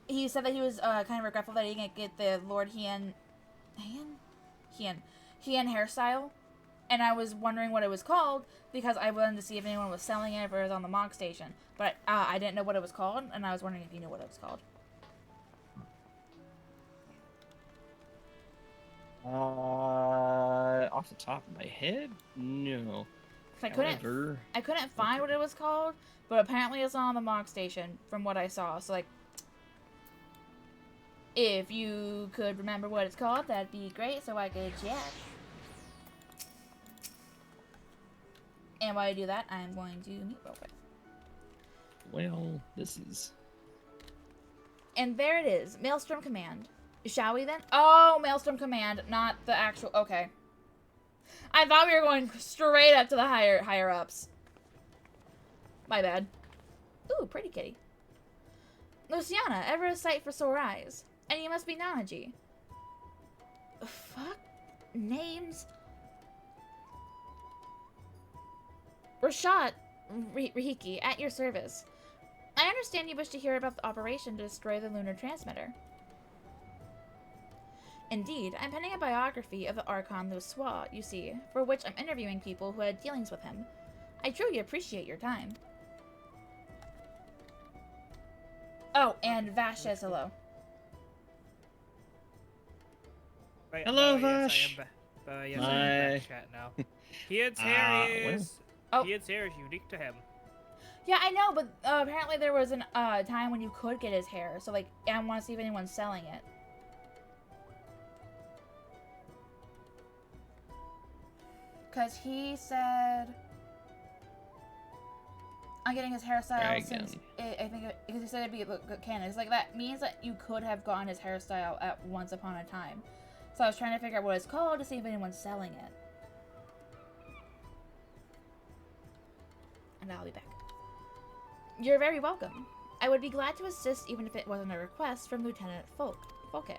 he said that he was kind of regretful that he didn't get the Lord Heian hairstyle, and I was wondering what it was called because I wanted to see if anyone was selling it, if it was on the Mog Station. But I didn't know what it was called, and I was wondering if you knew what it was called. Off the top of my head, no. I However, couldn't find what it was called, but apparently it's not on the Mog Station from what I saw. So like, if you could remember what it's called, that'd be great, so I could check. And while I do that, I'm going to meet real quick. well, this is... And there it is, Maelstrom Command. Shall we then? Oh, Maelstrom Command, not the actual. Okay. I thought we were going straight up to the higher ups. My bad. Ooh, pretty kitty. Luciana, ever a sight for sore eyes. And you must be Nanaji. Fuck. Names. Rashad Rihiki, at your service. I understand you wish to hear about the operation to destroy the lunar transmitter. Indeed, I'm penning a biography of the Archon Luswa, you see, for which I'm interviewing people who had dealings with him. I truly appreciate your time. Oh, and Vash says hello. Right, Hello, yes, I am Vash. yes, I am back chat now. Kiad's hair well. is Oh. Kiad's hair is unique to him. Yeah, I know, but apparently there was an time when you could get his hair, so like, I want to see if anyone's selling it. Because he said... I'm getting his hairstyle Dragon. since... I think because he said it'd be a good canon. It's like, that means that you could have gotten his hairstyle at once upon a time. So I was trying to figure out what it's called to see if anyone's selling it. And I'll be back. You're very welcome. I would be glad to assist even if it wasn't a request from Lieutenant Folke.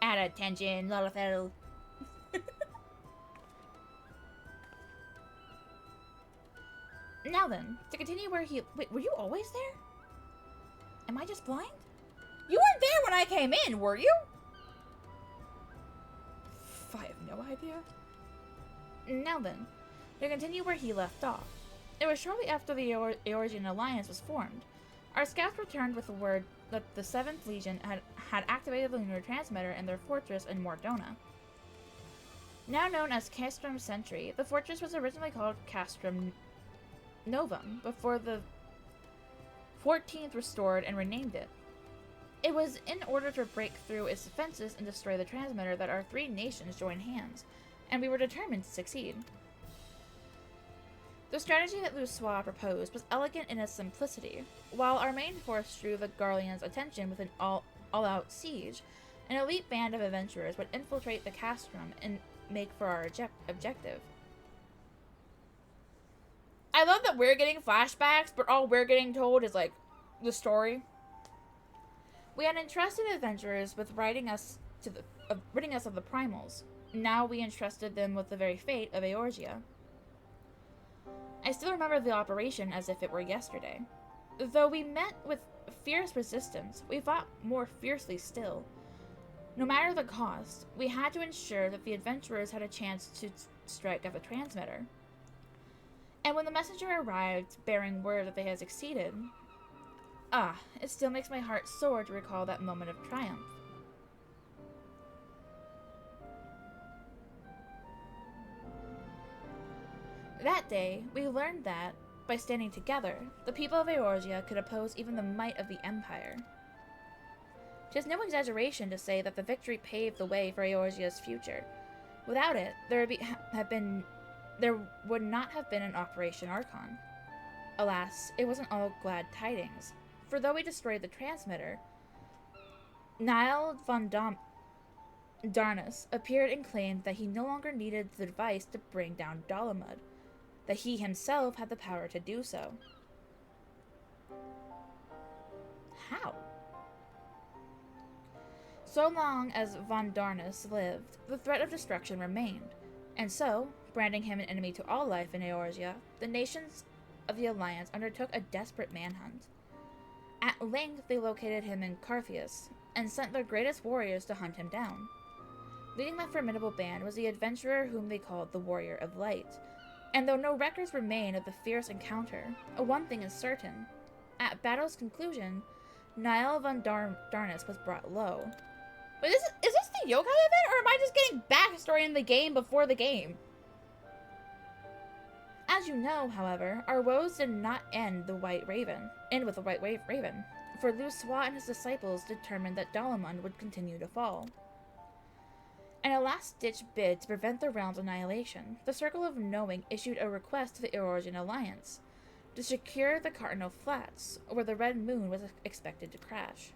At attention, Lalafell. Now then, to continue where he... Wait, were you always there? Am I just blind? You weren't there when I came in, were you? I have no idea. Now then, to continue where he left off. It was shortly after the Eorzean Alliance was formed. Our scouts returned with the word that the 7th Legion had activated the lunar transmitter in their fortress in Mordona. Now known as Castrum Sentry, the fortress was originally called Castrum Novum before the 14th restored and renamed it. It was in order to break through its defenses and destroy the transmitter that our 3 nations joined hands, and we were determined to succeed. The strategy that Luswa proposed was elegant in its simplicity. While our main force drew the Garleans' attention with an all-out siege, an elite band of adventurers would infiltrate the castrum and make for our objective. I love that we're getting flashbacks, but all we're getting told is, like, the story. We had entrusted adventurers with ridding us of the primals. Now we entrusted them with the very fate of Eorzea. I still remember the operation as if it were yesterday. Though we met with fierce resistance, we fought more fiercely still. No matter the cost, we had to ensure that the adventurers had a chance to strike at the transmitter. And when the messenger arrived, bearing word that they had succeeded, it still makes my heart sore to recall that moment of triumph. That day, we learned that, by standing together, the people of Eorzea could oppose even the might of the Empire. It is no exaggeration to say that the victory paved the way for Eorzea's future. Without it, there would not have been an Operation Archon. Alas, it wasn't all glad tidings, for though we destroyed the transmitter, Niall von Darnus appeared and claimed that he no longer needed the device to bring down Dalamud, that he himself had the power to do so. How? So long as von Darnus lived, the threat of destruction remained, and so, branding him an enemy to all life in Eorzea, the nations of the Alliance undertook a desperate manhunt. At length, they located him in Carthius, and sent their greatest warriors to hunt him down. Leading that formidable band was the adventurer whom they called the Warrior of Light, and though no records remain of the fierce encounter, one thing is certain. At battle's conclusion, Niall von Darnus was brought low. Wait, is this the yokai event, or am I just getting backstory in the game before the game? As you know, however, our woes did not end with the White Raven, for Luswa and his disciples determined that Dalamud would continue to fall. In a last-ditch bid to prevent the realm's annihilation, the Circle of Knowing issued a request to the Eorzean Alliance to secure the Cartano Flats, where the Red Moon was expected to crash.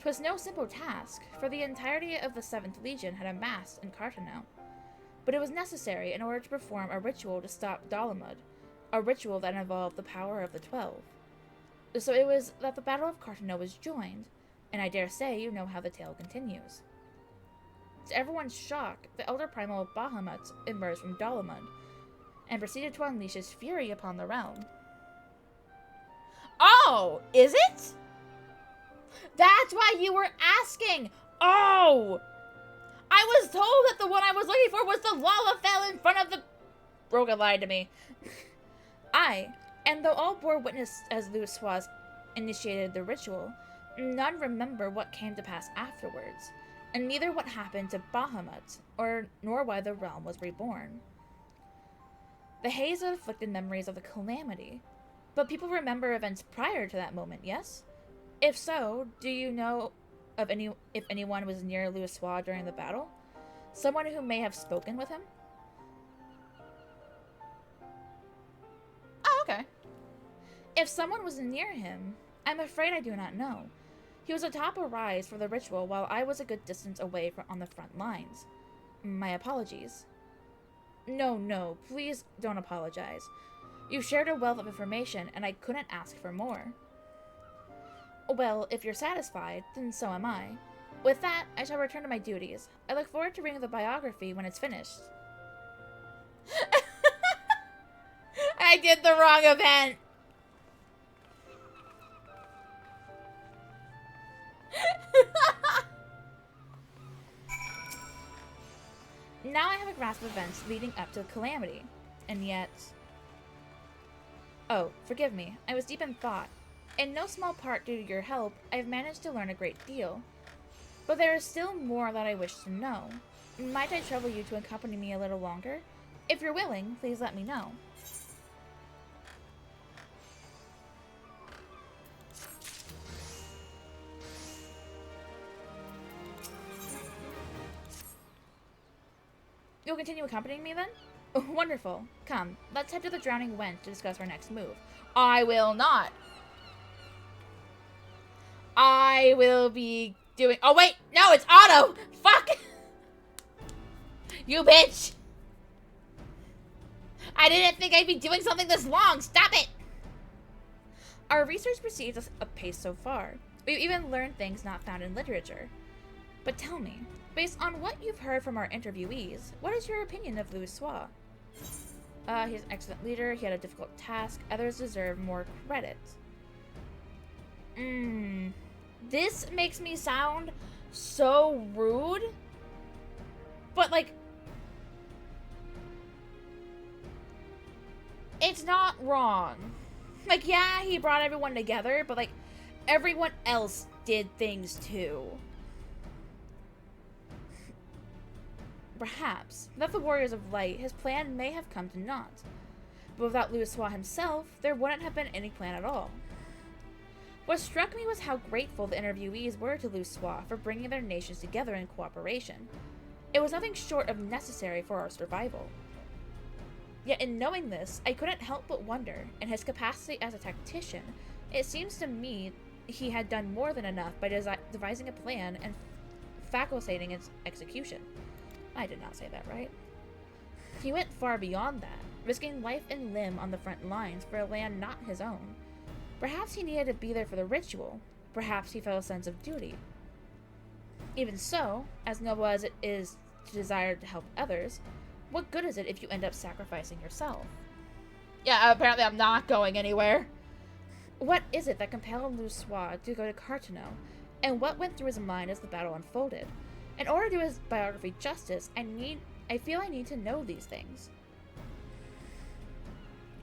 'Twas no simple task, for the entirety of the 7th Legion had amassed in Cartano, but it was necessary in order to perform a ritual to stop Dalamud, a ritual that involved the power of the 12. So it was that the Battle of Cartano was joined, and I dare say you know how the tale continues. To everyone's shock, the elder primal of Bahamut emerged from Dalamud, and proceeded to unleash his fury upon the realm. Oh, is it? That's why you were asking! Oh! I was told that the one I was looking for was the Lalafell in front of the... Roga lied to me. And though all bore witness as Louisoix initiated the ritual, none remember what came to pass afterwards, and neither what happened to Bahamut, nor why the realm was reborn. The haze of afflicted memories of the calamity, but people remember events prior to that moment, yes? If so, do you know of if anyone was near Louisoix during the battle? Someone who may have spoken with him? Oh, okay. If someone was near him, I'm afraid I do not know. He was atop a rise for the ritual while I was a good distance away on the front lines. My apologies. No, please don't apologize. You shared a wealth of information, and I couldn't ask for more. Well, if you're satisfied, then so am I. With that, I shall return to my duties. I look forward to reading the biography when it's finished. I did the wrong event! Now I have a grasp of events leading up to the calamity, and yet... Oh, forgive me, I was deep in thought. In no small part due to your help, I have managed to learn a great deal. But there is still more that I wish to know. Might I trouble you to accompany me a little longer? If you're willing, please let me know. You'll continue accompanying me then? Oh, wonderful. Come, let's head to the Drowning Wench to discuss our next move. I will not. I will be doing... Oh, wait! No, it's Otto! Fuck! You bitch! I didn't think I'd be doing something this long! Stop it! Our research proceeds apace so far. We've even learned things not found in literature. But tell me, based on what you've heard from our interviewees, what is your opinion of Louisoix? He's an excellent leader, he had a difficult task, others deserve more credit. This makes me sound so rude, but like, it's not wrong. Like, yeah, he brought everyone together, but like, everyone else did things too. Perhaps, without the Warriors of Light, his plan may have come to naught. But without Louisoix himself, there wouldn't have been any plan at all. What struck me was how grateful the interviewees were to Louisoix for bringing their nations together in cooperation. It was nothing short of necessary for our survival. Yet in knowing this, I couldn't help but wonder, in his capacity as a tactician, it seems to me he had done more than enough by devising a plan and facilitating its execution. I did not say that right. He went far beyond that, risking life and limb on the front lines for a land not his own. Perhaps he needed to be there for the ritual. Perhaps he felt a sense of duty. Even so, as noble as it is to desire to help others, what good is it if you end up sacrificing yourself? Yeah, apparently I'm not going anywhere. What is it that compelled Louisoix to go to Carteneau, and what went through his mind as the battle unfolded? In order to do his biography justice, I feel I need to know these things.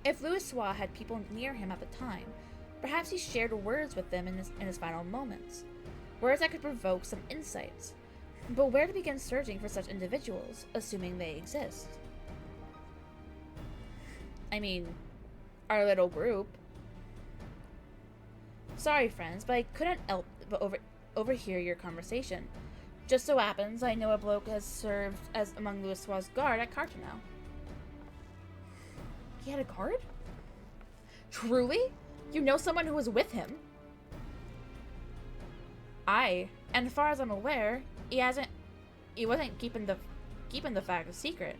If Louisoix had people near him at the time, perhaps he shared words with them in his final moments. Words that could provoke some insights. But where to begin searching for such individuals, assuming they exist? I mean, our little group. Sorry, friends, but I couldn't help but overhear your conversation. Just so happens I know a bloke has served as among Louisoix's guard at Carteneau. He had a guard? Truly? You know someone who was with him? Aye, and as far as I'm aware, he wasn't keeping the fact a secret.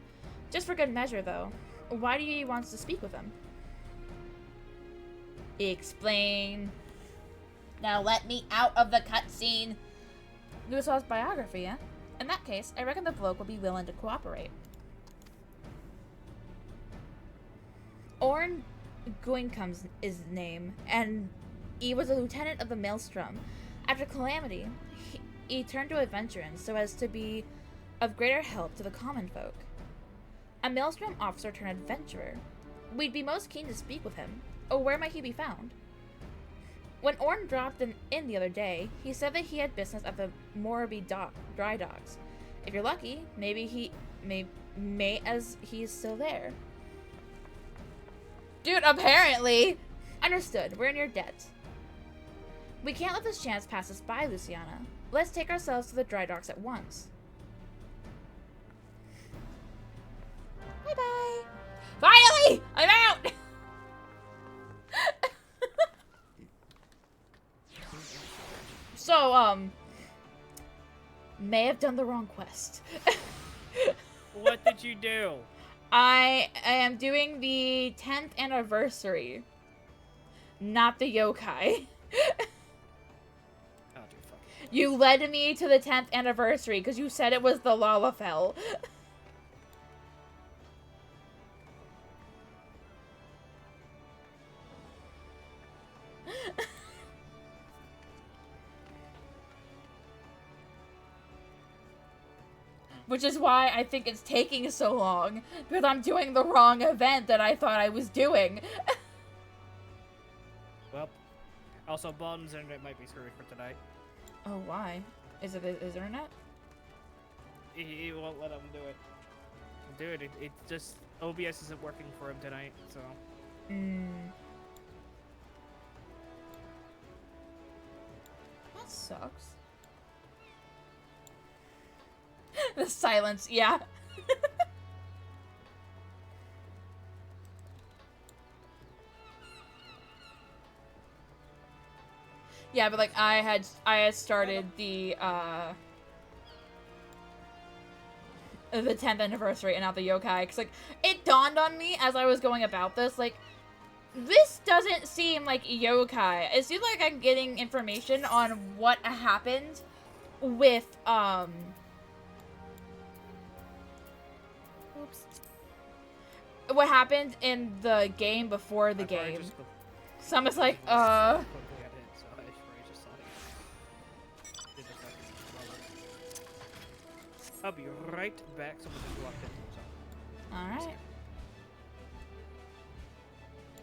Just for good measure, though. Why do you want to speak with him? Explain. Now let me out of the cutscene. Louis's biography, yeah? In that case, I reckon the bloke will be willing to cooperate. Orn Guincum's his name, and he was a lieutenant of the Maelstrom. After Calamity, he turned to adventuring so as to be of greater help to the common folk. A Maelstrom officer turned adventurer. We'd be most keen to speak with him. Oh, where might he be found? When Orn dropped in the other day, he said that he had business at the Moraby dry docks. If you're lucky, maybe he may as he's still there. Dude, apparently! Understood. We're in your debt. We can't let this chance pass us by, Luciana. Let's take ourselves to the dry docks at once. Bye-bye! Finally! I'm out! So, may have done the wrong quest. What did you do? I am doing the 10th anniversary, not the yokai. Oh, dude, fuck. You led me to the 10th anniversary because you said it was the Lalafell. Which is why I think it's taking so long, because I'm doing the wrong event that I thought I was doing. Well, also, Baldwin's internet might be screwed for tonight. Oh, why? Is it his internet? He won't let him do it. Dude, it just... OBS isn't working for him tonight, so... That sucks. The silence, yeah. Yeah, but like I had started the 10th anniversary and not the yokai, cause like it dawned on me as I was going about this, like this doesn't seem like yokai. It seems like I'm getting information on what happened with what happened in the game before the game. So I'm just like, I'll be right back. Someone just walked in. Alright.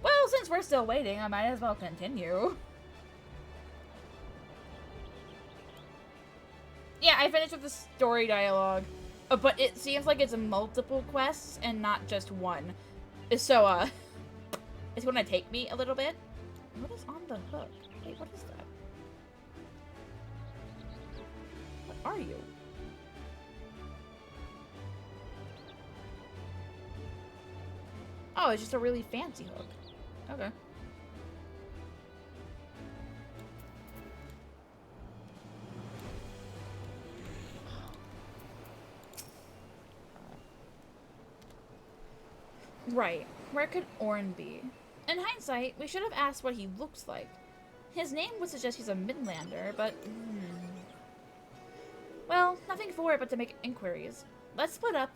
Well, since we're still waiting, I might as well continue. Yeah, I finished with the story dialogue. But it seems like it's multiple quests and not just one. So, it's gonna take me a little bit. What is on the hook? Wait, what is that? What are you? Oh, it's just a really fancy hook. Okay. Right. Where could Orn be? In hindsight, we should have asked what he looks like. His name would suggest he's a Midlander, but... Well, nothing for it but to make inquiries. Let's split up.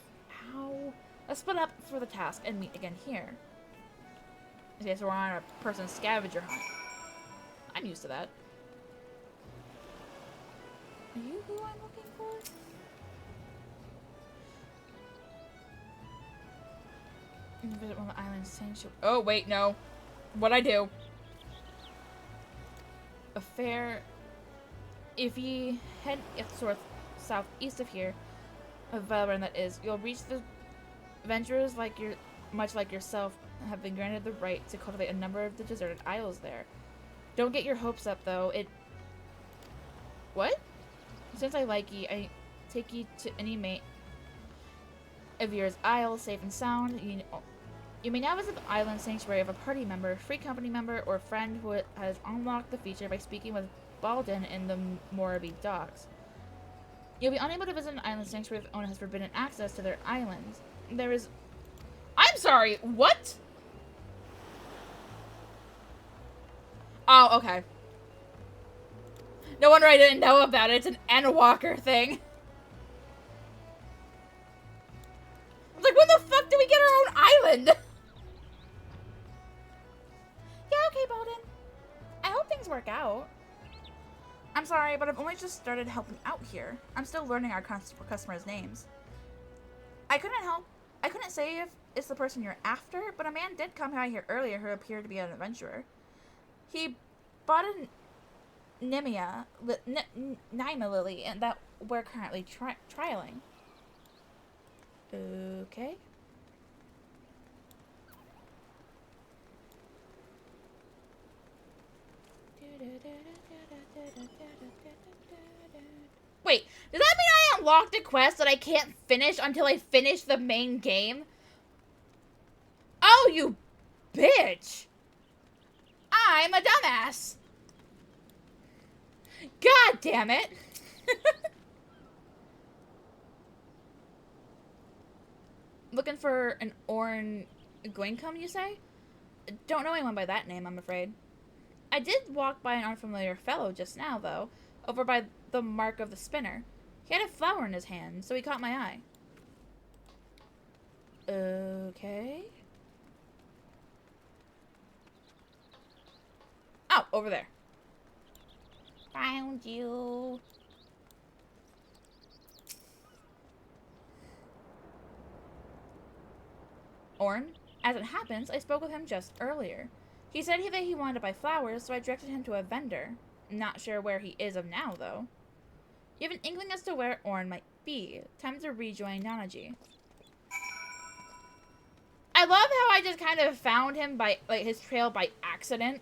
Let's split up for the task and meet again here. Okay, so we're on a person's scavenger hunt. I'm used to that. Are you who I'm looking for? Visit one of the island's sanctuary. Oh, wait, no. What'd I do? A fair... If ye head southeast of here, of Valorant that is, you'll reach the adventurers much like yourself have been granted the right to cultivate a number of the deserted isles there. Don't get your hopes up, though. What? Since I like ye, I take ye to any mate of yours isle, safe and sound. You may now visit the island sanctuary of a party member, free company member, or friend who has unlocked the feature by speaking with Baldwin in the Moraby docks. You'll be unable to visit an island sanctuary if the owner has forbidden access to their islands. There is... I'm sorry, what? Oh, okay. No wonder I didn't know about it. It's an Endwalker thing. I was like, when the fuck do we get our own island? Yeah, okay, Balden. I hope things work out. I'm sorry, but I've only just started helping out here. I'm still learning our customers' names. I couldn't say if it's the person you're after, but a man did come by here earlier who appeared to be an adventurer. He bought a Nyma lily, and that we're currently trialing. Okay. Wait, does that mean I unlocked a quest that I can't finish until I finish the main game? Oh, you bitch! I'm a dumbass! God damn it! Looking for an Orn Goincum, you say? Don't know anyone by that name, I'm afraid. I did walk by an unfamiliar fellow just now, though, over by the mark of the spinner. He had a flower in his hand, so he caught my eye. Okay. Oh, over there. Found you. Orn, as it happens, I spoke with him just earlier. He said that he wanted to buy flowers, so I directed him to a vendor. Not sure where he is of now, though. You have an inkling as to where Orn might be. Time to rejoin Nanaji. I love how I just kind of found him by, like, his trail by accident.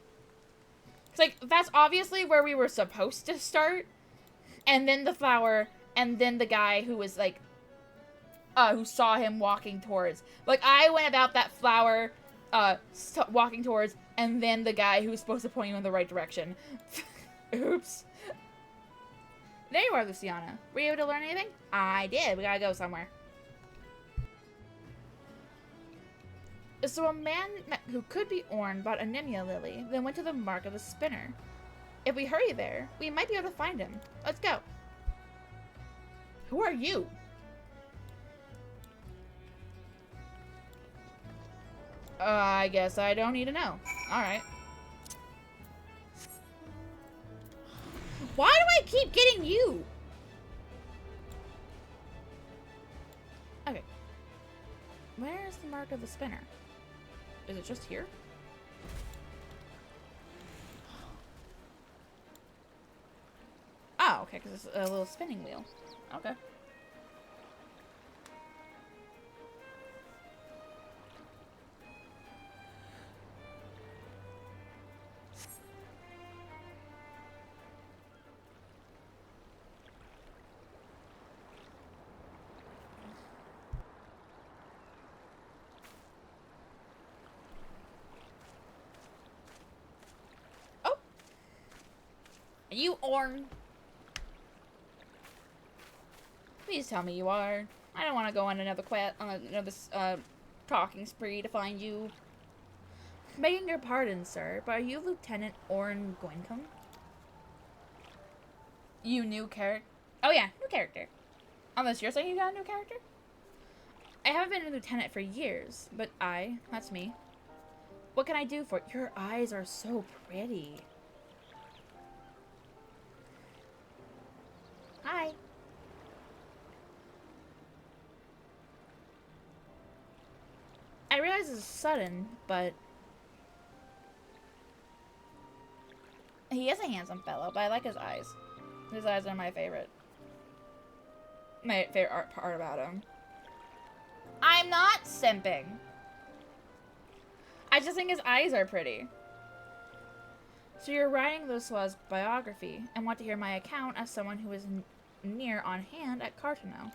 It's like, that's obviously where we were supposed to start. And then the flower, and then the guy who was, like, who saw him walking towards. Like, I went about that flower, walking towards, and then the guy who was supposed to point you in the right direction. Oops. There you are, Luciana. Were you able to learn anything? I did. We gotta go somewhere. So a man who could be Orn bought a Nyma lily, then went to the mark of the spinner. If we hurry there, we might be able to find him. Let's go. Who are you? I guess I don't need to know. Alright. Why do I keep getting you? Okay. Where's the mark of the spinner? Is it just here? Oh, okay, because it's a little spinning wheel. Okay. Are you Orn? Please tell me you are. I don't want to go on another talking spree to find you. Begging your pardon, sir, but are you Lieutenant Orn Goincum? You new character? Oh yeah, new character. Unless you're saying you got a new character? I haven't been a lieutenant for years, but that's me. What can I do for you? Your eyes are so pretty. Hi. I realize it's sudden, but he is a handsome fellow, but I like his eyes. His eyes are my favorite. My favorite part about him. I'm not simping. I just think his eyes are pretty. So you're writing Louisoix's biography and want to hear my account as someone who is near on hand at Carteneau.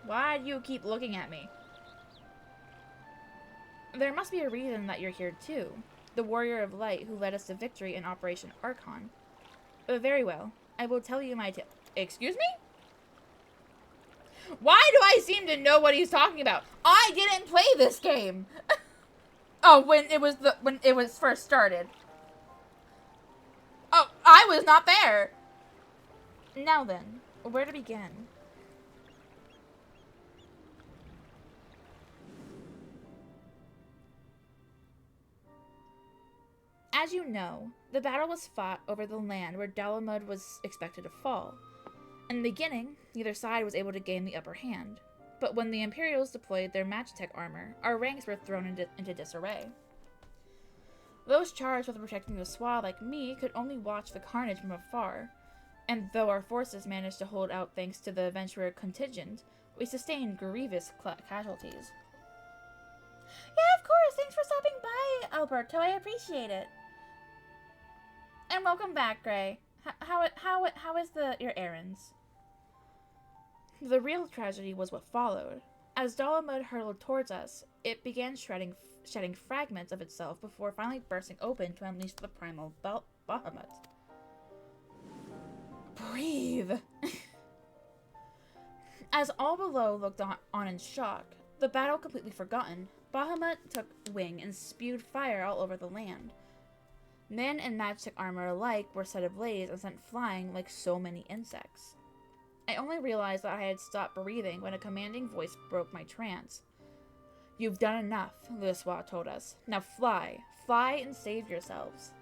Why do you keep looking at me? There must be a reason that you're here too. The Warrior of Light who led us to victory in Operation Archon. Very well. I will tell you my tale. Excuse me? Why do I seem to know what he's talking about? I didn't play this game. Oh, when it was first started. was not there. Now then, where to begin? As you know, the battle was fought over the land where Dalamud was expected to fall. In the beginning, neither side was able to gain the upper hand, but when the Imperials deployed their Magitech armor, our ranks were thrown into disarray. Those charged with protecting the Swa like me could only watch the carnage from afar, and though our forces managed to hold out thanks to the adventurer contingent, we sustained grievous casualties. Yeah, of course. Thanks for stopping by, Alberto. I appreciate it. And welcome back, Gray. How is your errands? The real tragedy was what followed. As Dalamud hurtled towards us, it began shedding fragments of itself before finally bursting open to unleash the primal Bahamut. Breathe! As all below looked on in shock, the battle completely forgotten, Bahamut took wing and spewed fire all over the land. Men and Magitech armor alike were set ablaze and sent flying like so many insects. I only realized that I had stopped breathing when a commanding voice broke my trance. "You've done enough," Louisoix told us. "Now fly. Fly and save yourselves."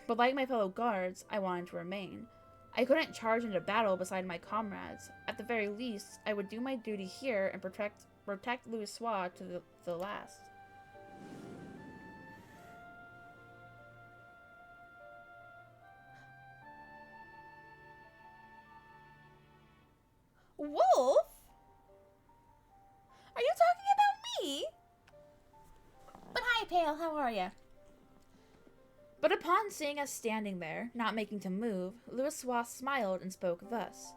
But like my fellow guards, I wanted to remain. I couldn't charge into battle beside my comrades. At the very least, I would do my duty here and protect Louisoix to the last. Wolf? Are you talking about me? But hi, Pale. How are you? But upon seeing us standing there, not making to move, Louisoix smiled and spoke thus.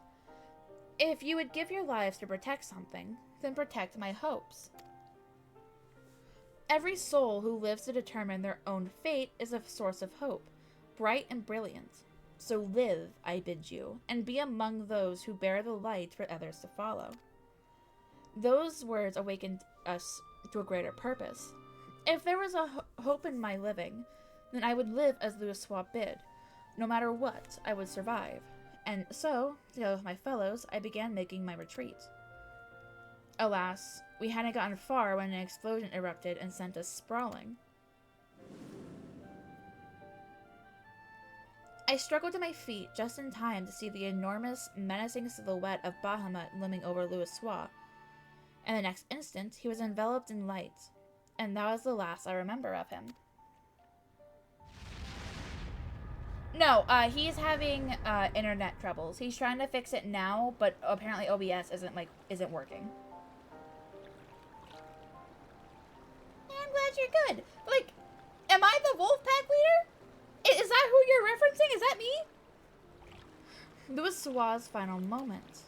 "If you would give your lives to protect something, then protect my hopes. Every soul who lives to determine their own fate is a source of hope, bright and brilliant. So live, I bid you, and be among those who bear the light for others to follow." Those words awakened us to a greater purpose. If there was a hope in my living, then I would live as Louisoix bid. No matter what, I would survive. And so, together with my fellows, I began making my retreat. Alas, we hadn't gotten far when an explosion erupted and sent us sprawling. I struggled to my feet just in time to see the enormous, menacing silhouette of Bahamut looming over Louisoix, and the next instant he was enveloped in light, and that was the last I remember of him. No, he's having internet troubles. He's trying to fix it now, but apparently OBS isn't working. I'm glad you're good. Like, am I the Wolfpack leader? Is that who you're referencing? Is that me? Louisoix's final moment.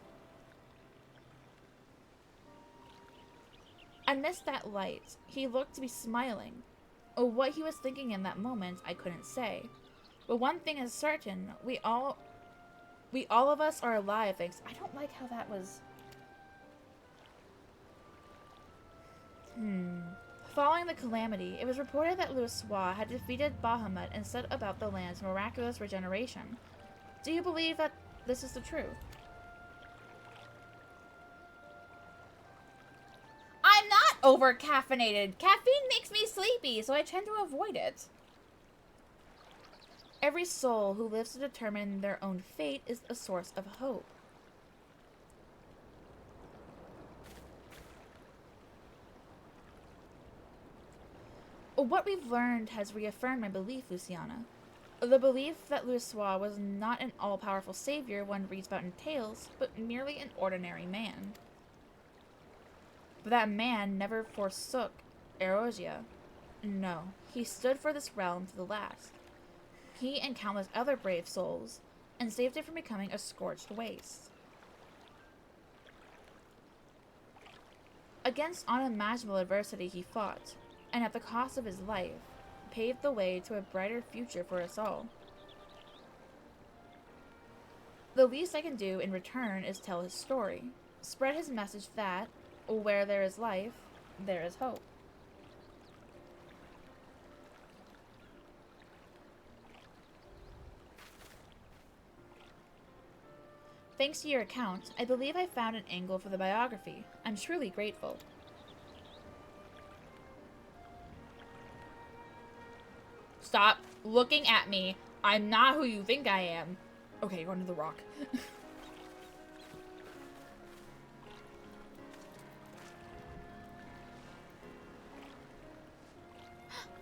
Amidst that light, he looked to be smiling. What he was thinking in that moment, I couldn't say. But one thing is certain, we all of us are alive thanks. I don't like how that was. Following the calamity, it was reported that Louisoix had defeated Bahamut and set about the land's miraculous regeneration. Do you believe that this is the truth? I'm not over-caffeinated. Caffeine makes me sleepy, so I tend to avoid it. Every soul who lives to determine their own fate is a source of hope. What we've learned has reaffirmed my belief, Luciana. The belief that Louisoix was not an all-powerful savior one reads about in tales, but merely an ordinary man. But that man never forsook Erosia. No, he stood for this realm to the last. He and countless other brave souls, and saved it from becoming a scorched waste. Against unimaginable adversity he fought, and at the cost of his life, paved the way to a brighter future for us all. The least I can do in return is tell his story, spread his message that, where there is life, there is hope. Thanks to your account, I believe I found an angle for the biography. I'm truly grateful. Stop looking at me. I'm not who you think I am. Okay, go into the rock.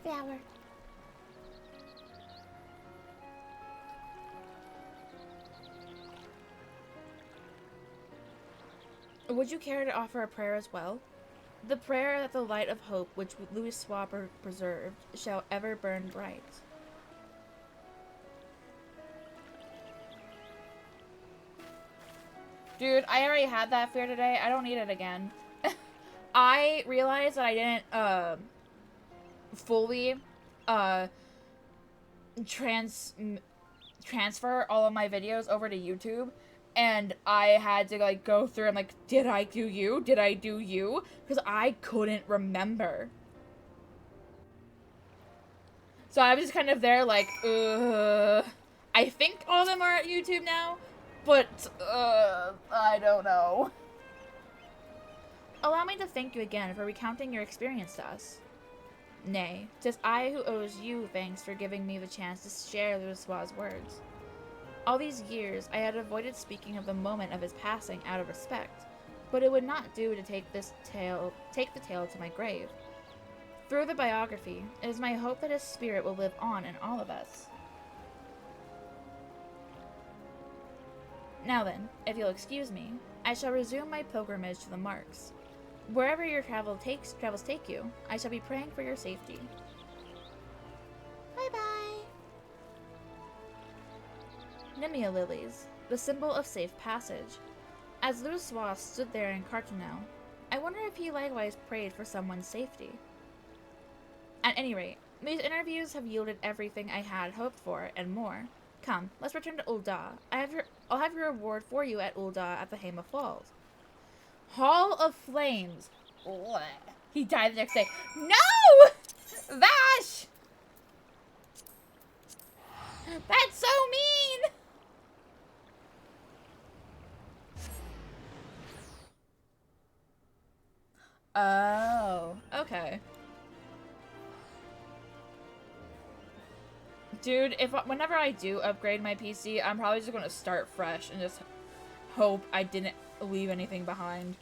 Flower. Would you care to offer a prayer as well? The prayer that the light of hope which Louis Swapper preserved shall ever burn bright. Dude, I already had that fear today. I don't need it again. I realized that I didn't, fully, transfer all of my videos over to YouTube. And I had to, like, go through and, like, did I do you? Did I do you? Because I couldn't remember. So I was just kind of there, like, I think all of them are at YouTube now, but, I don't know. Allow me to thank you again for recounting your experience to us. Nay, 'tis I who owes you thanks for giving me the chance to share Louisoix's words. All these years, I had avoided speaking of the moment of his passing out of respect, but it would not do to take the tale to my grave. Through the biography, it is my hope that his spirit will live on in all of us. Now then, if you'll excuse me, I shall resume my pilgrimage to the marks. Wherever your travels take you, I shall be praying for your safety. Bye-bye. Nemia lilies, the symbol of safe passage. As Louisoix stood there in Cartonneau, I wonder if he likewise prayed for someone's safety. At any rate, these interviews have yielded everything I had hoped for, and more. Come, let's return to Ul'dah. I'll have your reward for you at Ul'dah at the Hama Falls. Hall of Flames. Blech. He died the next day. No! Vash! That's so mean! Oh, okay. Dude, whenever I do upgrade my PC, I'm probably just going to start fresh and just hope I didn't leave anything behind.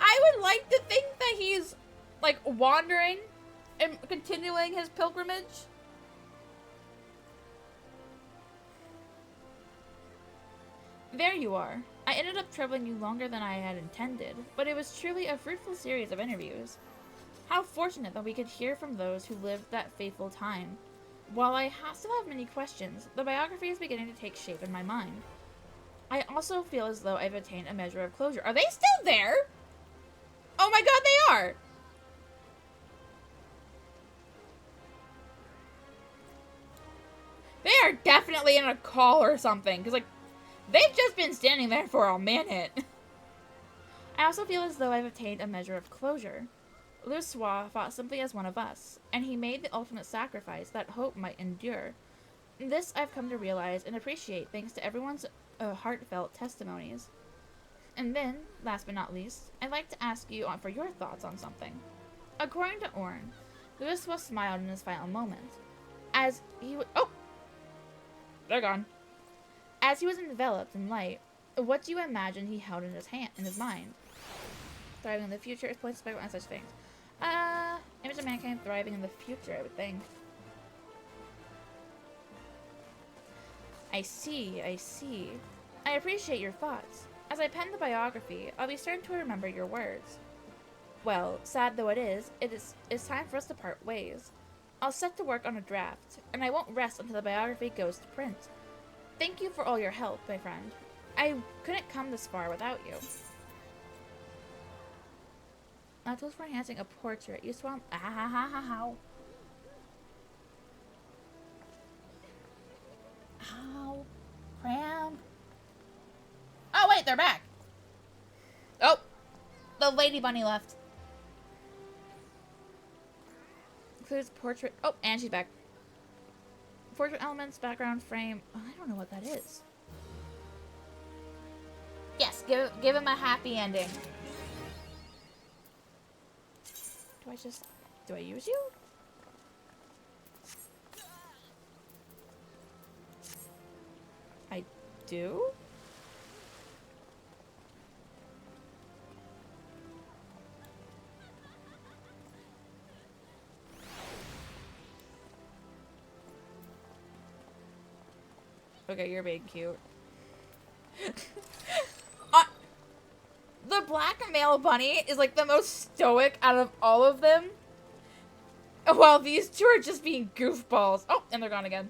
I would like to think that he's, like, wandering and continuing his pilgrimage. There you are. I ended up troubling you longer than I had intended, but it was truly a fruitful series of interviews. How fortunate that we could hear from those who lived that fateful time. While I still have many questions, the biography is beginning to take shape in my mind. I also feel as though I've attained a measure of closure. Are they still there? Oh my god, they are! They are definitely in a call or something, because, like, they've just been standing there for a minute. I also feel as though I've attained a measure of closure. Louisoix fought simply as one of us, and he made the ultimate sacrifice that hope might endure. This I've come to realize and appreciate thanks to everyone's heartfelt testimonies. And then, last but not least, I'd like to ask you for your thoughts on something. According to Orn, Louisoix smiled in his final moment. As he would— oh! They're gone. As he was enveloped in light, what do you imagine he held in his mind? Thriving in the future is points to speculate on such things. Image of mankind thriving in the future, I would think. I see. I appreciate your thoughts. As I pen the biography, I'll be certain to remember your words. Well, sad though it's time for us to part ways. I'll set to work on a draft, and I won't rest until the biography goes to print. Thank you for all your help, my friend. I couldn't come this far without you. Tools for enhancing a portrait. You swam. Ow. Ow. Cram. Oh, wait, they're back. Oh. The lady bunny left. Includes portrait. Oh, and she's back. portrait elements, background frame. Oh, I don't know what that is. Yes, give him a happy ending. Do I use you? I do? Okay, you're being cute. The black male bunny is like the most stoic out of all of them. While these two are just being goofballs. Oh, and they're gone again.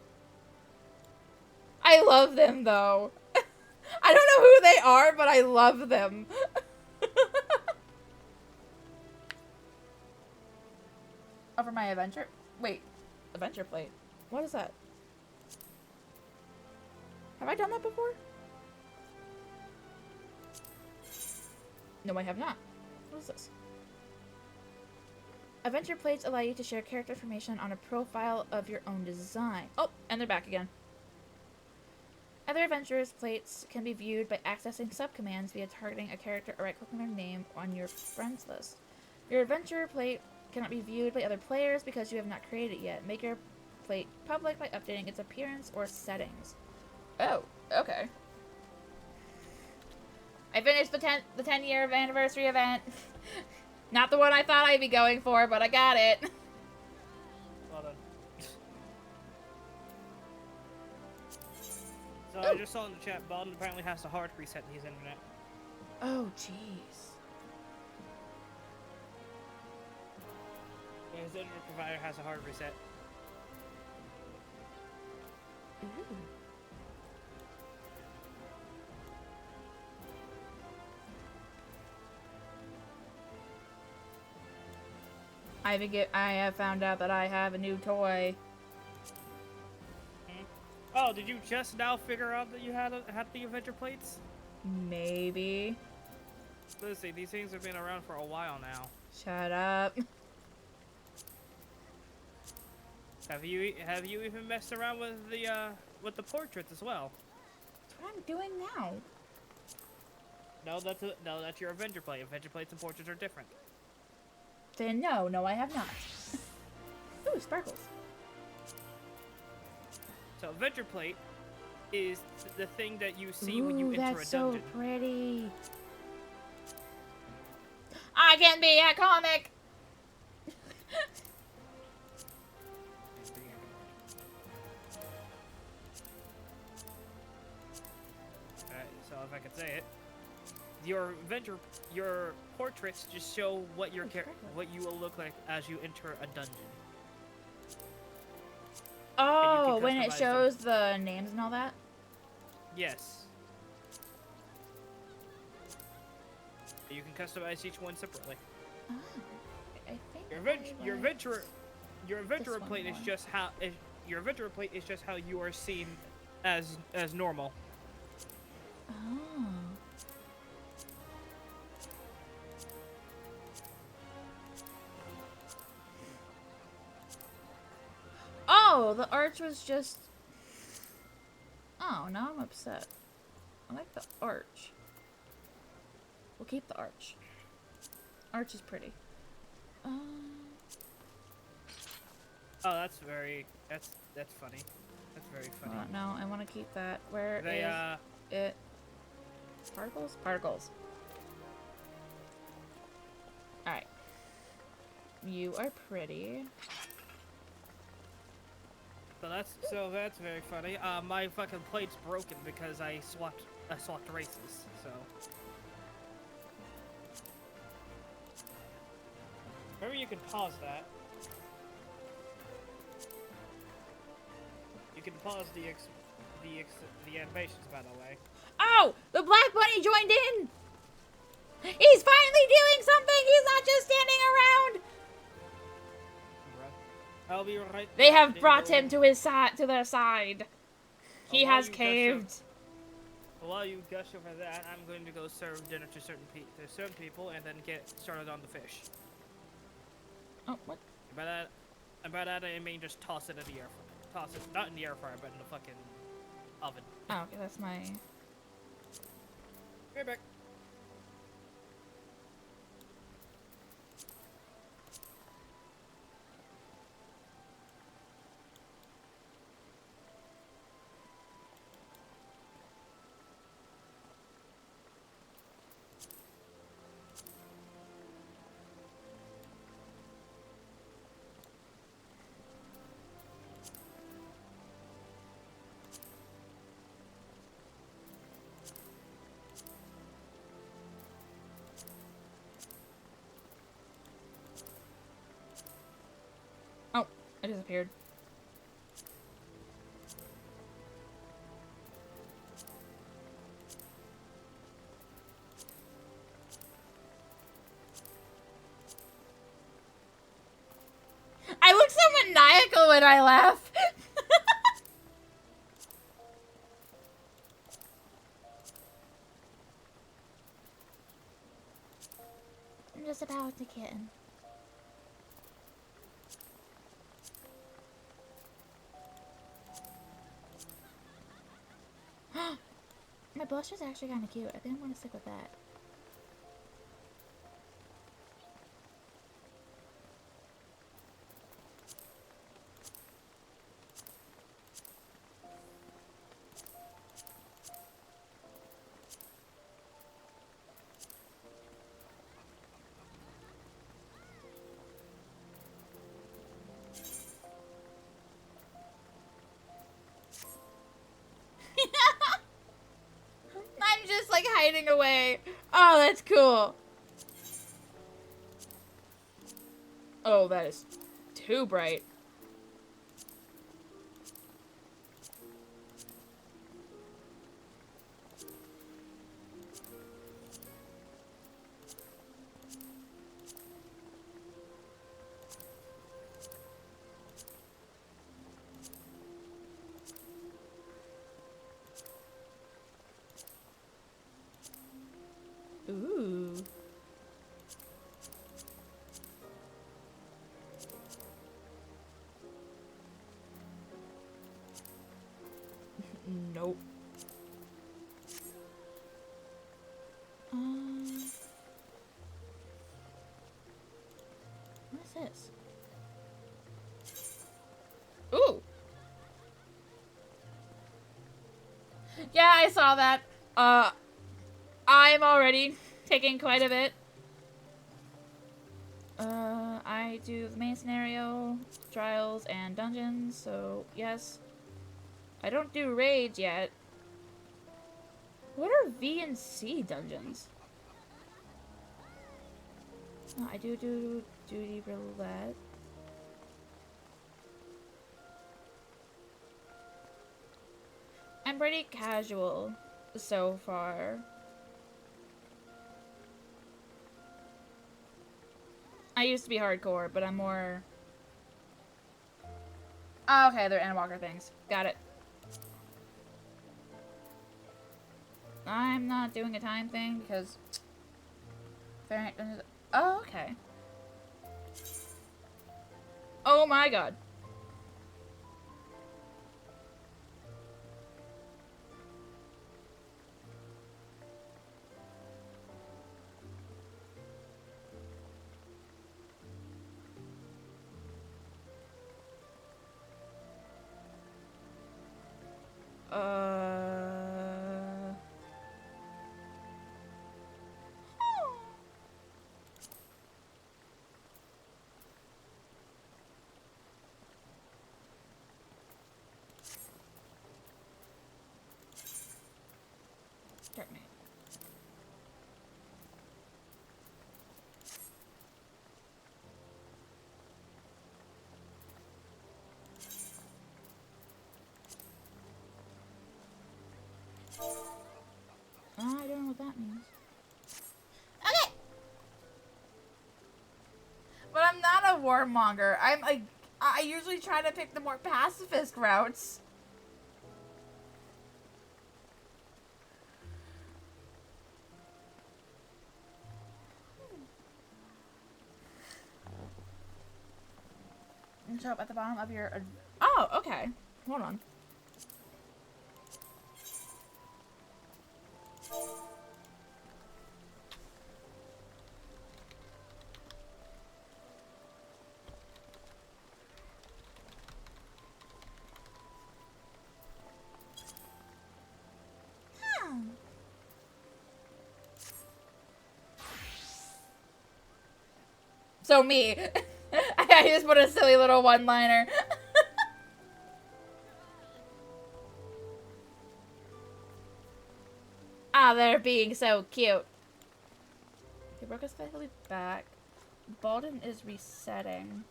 I love them though. I don't know who they are, but I love them. Over my adventure. Wait, adventure plate. What is that? Have I done that before? No, I have not. What is this? Adventure plates allow you to share character information on a profile of your own design. Oh, and they're back again. Other adventurers' plates can be viewed by accessing subcommands via targeting a character or right-clicking their name on your friends list. Your adventurer plate cannot be viewed by other players because you have not created it yet. Make your plate public by updating its appearance or settings. Oh, okay. I finished the 10-year anniversary event. Not the one I thought I'd be going for, but I got it. Well done. So I just saw in the chat, Balden apparently has to hard reset his internet. Oh, jeez. Yeah, his internet provider has a hard reset. Ooh. I have found out that I have a new toy. Oh, did you just now figure out that you had the adventure plates? Maybe. Let's see, these things have been around for a while now. Shut up. Have you even messed around with the portraits as well? That's what I'm doing now. No, that's your adventure plate. Adventure plates and portraits are different. Then no, I have not. Ooh, sparkles. So adventure plate is the thing that you see when you enter a dungeon. That's so pretty. I can be a comic. Alright, so if I could say it, your portraits just show what what you will look like as you enter a dungeon. Oh, when it shows the names and all that? Yes. You can customize each one separately. Oh, I think Your adventurer one plate is more. just how your adventurer plate is just how you are seen as normal. Oh. Oh, the arch was just... Oh, now I'm upset. I like the arch. We'll keep the arch. Arch is pretty. Oh, that's funny. That's very funny. No, I want to keep that. Where They is it? Particles? Particles. Alright. You are pretty. So that's very funny. My fucking plate's broken because I swapped races. So maybe you can pause that. You can pause the animations, by the way. Oh! The Black Bunny joined in! He's finally doing something! He's not just standing around! I'll be right. They have brought him to their side. He while has you gush caved. While you gush over that, I'm going to go serve dinner to certain people and then get started on the fish. Oh, what? And by that I mean just toss it in the air toss it, not in the air fryer, but in the fucking oven. Oh, okay, that's my... Right back. Oh, it disappeared. I look so maniacal when I laugh. I'm just about to kitten. My blush is actually kind of cute. I think I'm going to stick with that. I'm just like hiding away. Oh, that's cool. Oh, that is too bright. Ooh. Nope. What is this? Ooh. Yeah, I saw that. I'm already taking quite a bit. I do the main scenario, trials, and dungeons, so yes. I don't do raids yet. What are V and C dungeons? Oh, I do duty roulette. I'm pretty casual so far. I used to be hardcore, but I'm more... Oh, okay, they're Endwalker things. Got it. I'm not doing a time thing because... Oh, okay. Oh my god. Dark Knight. I don't know what that means. Okay! But I'm not a warmonger. I usually try to pick the more pacifist routes. Show up at the bottom of your... Oh, Oh, okay. Hold on. So me. I just put a silly little one-liner. Ah, they're being so cute. He broke his slightly back. Balden is resetting.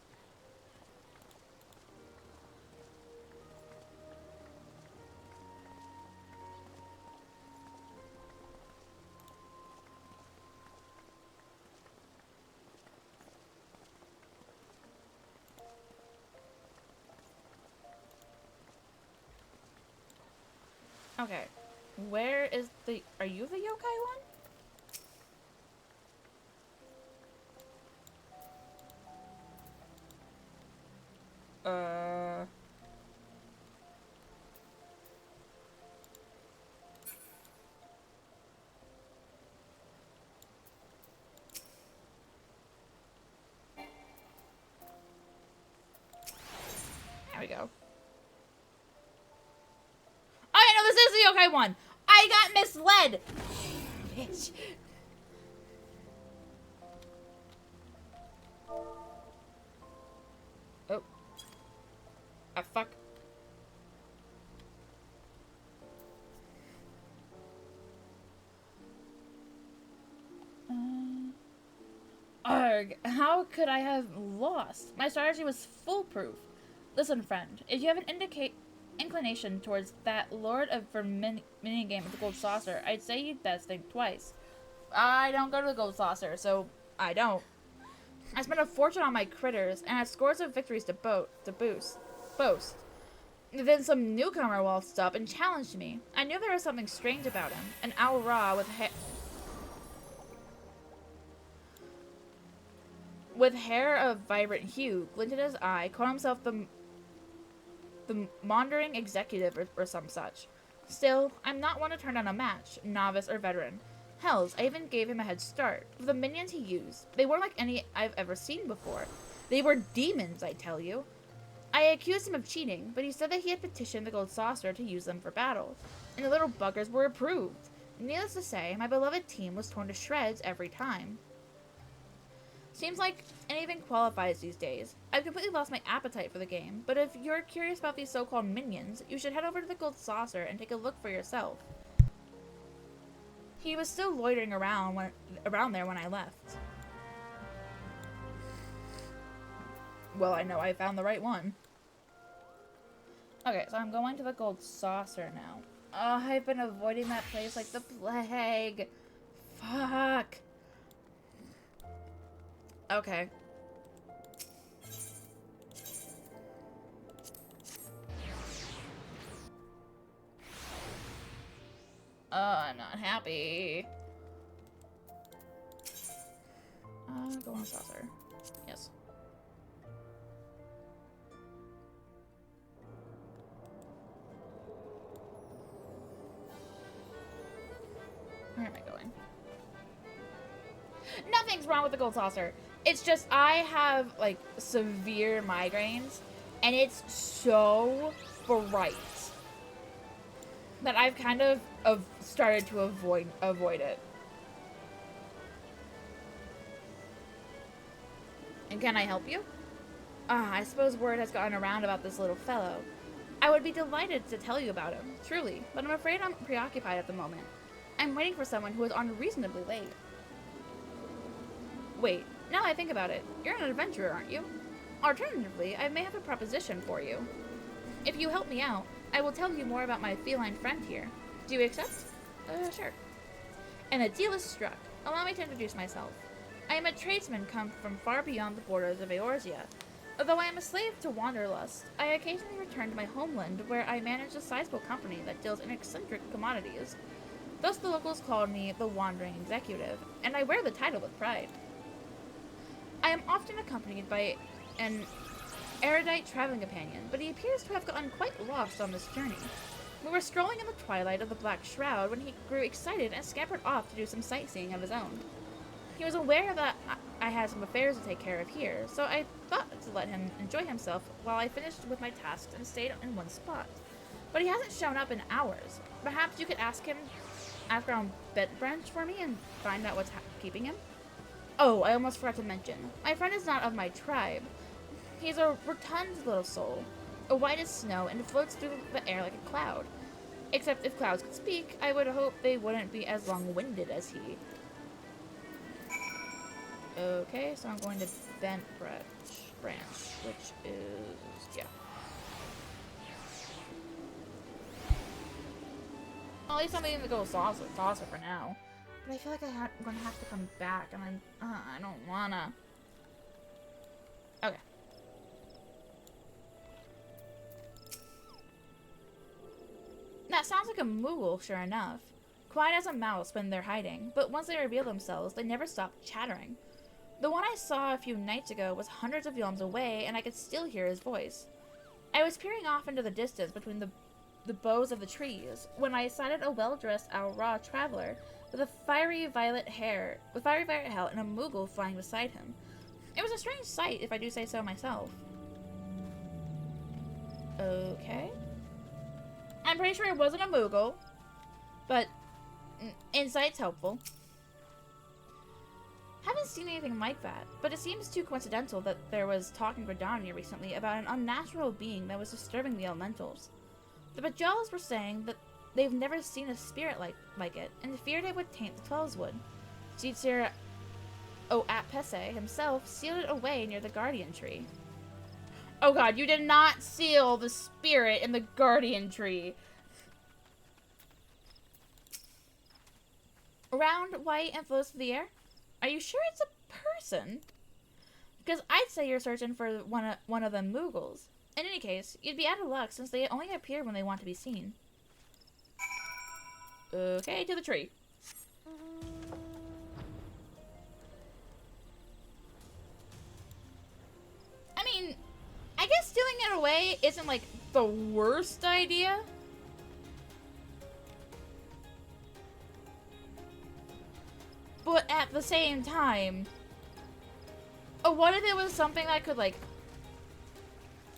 Okay. Where is the... Are you the yokai one? There we go. Oh, yeah, no, this is the yokai one! I got misled! Bitch. Oh. Ah, fuck. Arg, how could I have lost? My strategy was foolproof. Listen, friend, if you have an inclination towards that Lord of minigame with the gold saucer, I'd say you'd best think twice. I don't go to the gold saucer, so I don't. I spent a fortune on my critters, and had scores of victories to boast. Then some newcomer waltzed up and challenged me. I knew there was something strange about him. An Al Ra with hair of vibrant hue, glinted his eye, called himself the Maundering Executive or some such. Still, I'm not one to turn down a match, novice or veteran. Hells, I even gave him a head start. With the minions he used, they weren't like any I've ever seen before. They were demons, I tell you. I accused him of cheating, but he said that he had petitioned the Gold Saucer to use them for battle, and the little buggers were approved. Needless to say, my beloved team was torn to shreds every time. Seems like anything qualifies these days. I've completely lost my appetite for the game, but if you're curious about these so-called minions, you should head over to the Gold Saucer and take a look for yourself. He was still loitering around there when I left. Well, I know I found the right one. Okay, so I'm going to the Gold Saucer now. Oh, I've been avoiding that place like the plague. Fuck. Okay. Oh, I'm not happy. Go on saucer. Yes. Where am I going? Nothing's wrong with the gold saucer. It's just I have, like, severe migraines, and it's so bright that I've kind of started to avoid it. And can I help you? I suppose word has gotten around about this little fellow. I would be delighted to tell you about him, truly, but I'm afraid I'm preoccupied at the moment. I'm waiting for someone who is unreasonably late. Wait, now I think about it, you're an adventurer, aren't you? Alternatively, I may have a proposition for you. If you help me out, I will tell you more about my feline friend here. Do you accept? Sure. And a deal is struck. Allow me to introduce myself. I am a tradesman come from far beyond the borders of Eorzea. Although I am a slave to wanderlust, I occasionally return to my homeland where I manage a sizable company that deals in eccentric commodities. Thus the locals called me the Wandering Executive, and I wear the title with pride. I am often accompanied by an erudite traveling companion, but he appears to have gotten quite lost on this journey. We were strolling in the twilight of the Black Shroud when he grew excited and scampered off to do some sightseeing of his own. He was aware that I had some affairs to take care of here, so I thought to let him enjoy himself while I finished with my tasks and stayed in one spot. But he hasn't shown up in hours. Perhaps you could ask around Bent Branch for me and find out what's keeping him? Oh, I almost forgot to mention. My friend is not of my tribe. He's a rotund little soul, white as snow, and floats through the air like a cloud. Except if clouds could speak, I would hope they wouldn't be as long-winded as he. Okay, so I'm going to Bent Branch, which is, yeah. Well, at least I'm going to go saucer for now. But I feel like I'm going to have to come back, and I don't wanna. Okay. That sounds like a Moogle, sure enough. Quiet as a mouse when they're hiding, but once they reveal themselves, they never stop chattering. The one I saw a few nights ago was hundreds of yalms away, and I could still hear his voice. I was peering off into the distance between the boughs of the trees when I sighted a well-dressed Aura traveler with fiery violet hair and a Moogle flying beside him. It was a strange sight, if I do say so myself. Okay. I'm pretty sure it wasn't a Moogle, but insight's helpful. Haven't seen anything like that, but it seems too coincidental that there was talk in Gridania recently about an unnatural being that was disturbing the elementals. The Bajals were saying that they've never seen a spirit like it, and feared it would taint the Twelveswood. Jitsir Oapese himself sealed it away near the Guardian Tree. Oh god, you did not seal the spirit in the Guardian Tree! Round, white, and floats through the air? Are you sure it's a person? Because I'd say you're searching for one of them Moogles. In any case, you'd be out of luck since they only appear when they want to be seen. Okay, to the tree. I mean, I guess stealing it away isn't like the worst idea. But at the same time, what if it was something that could, like,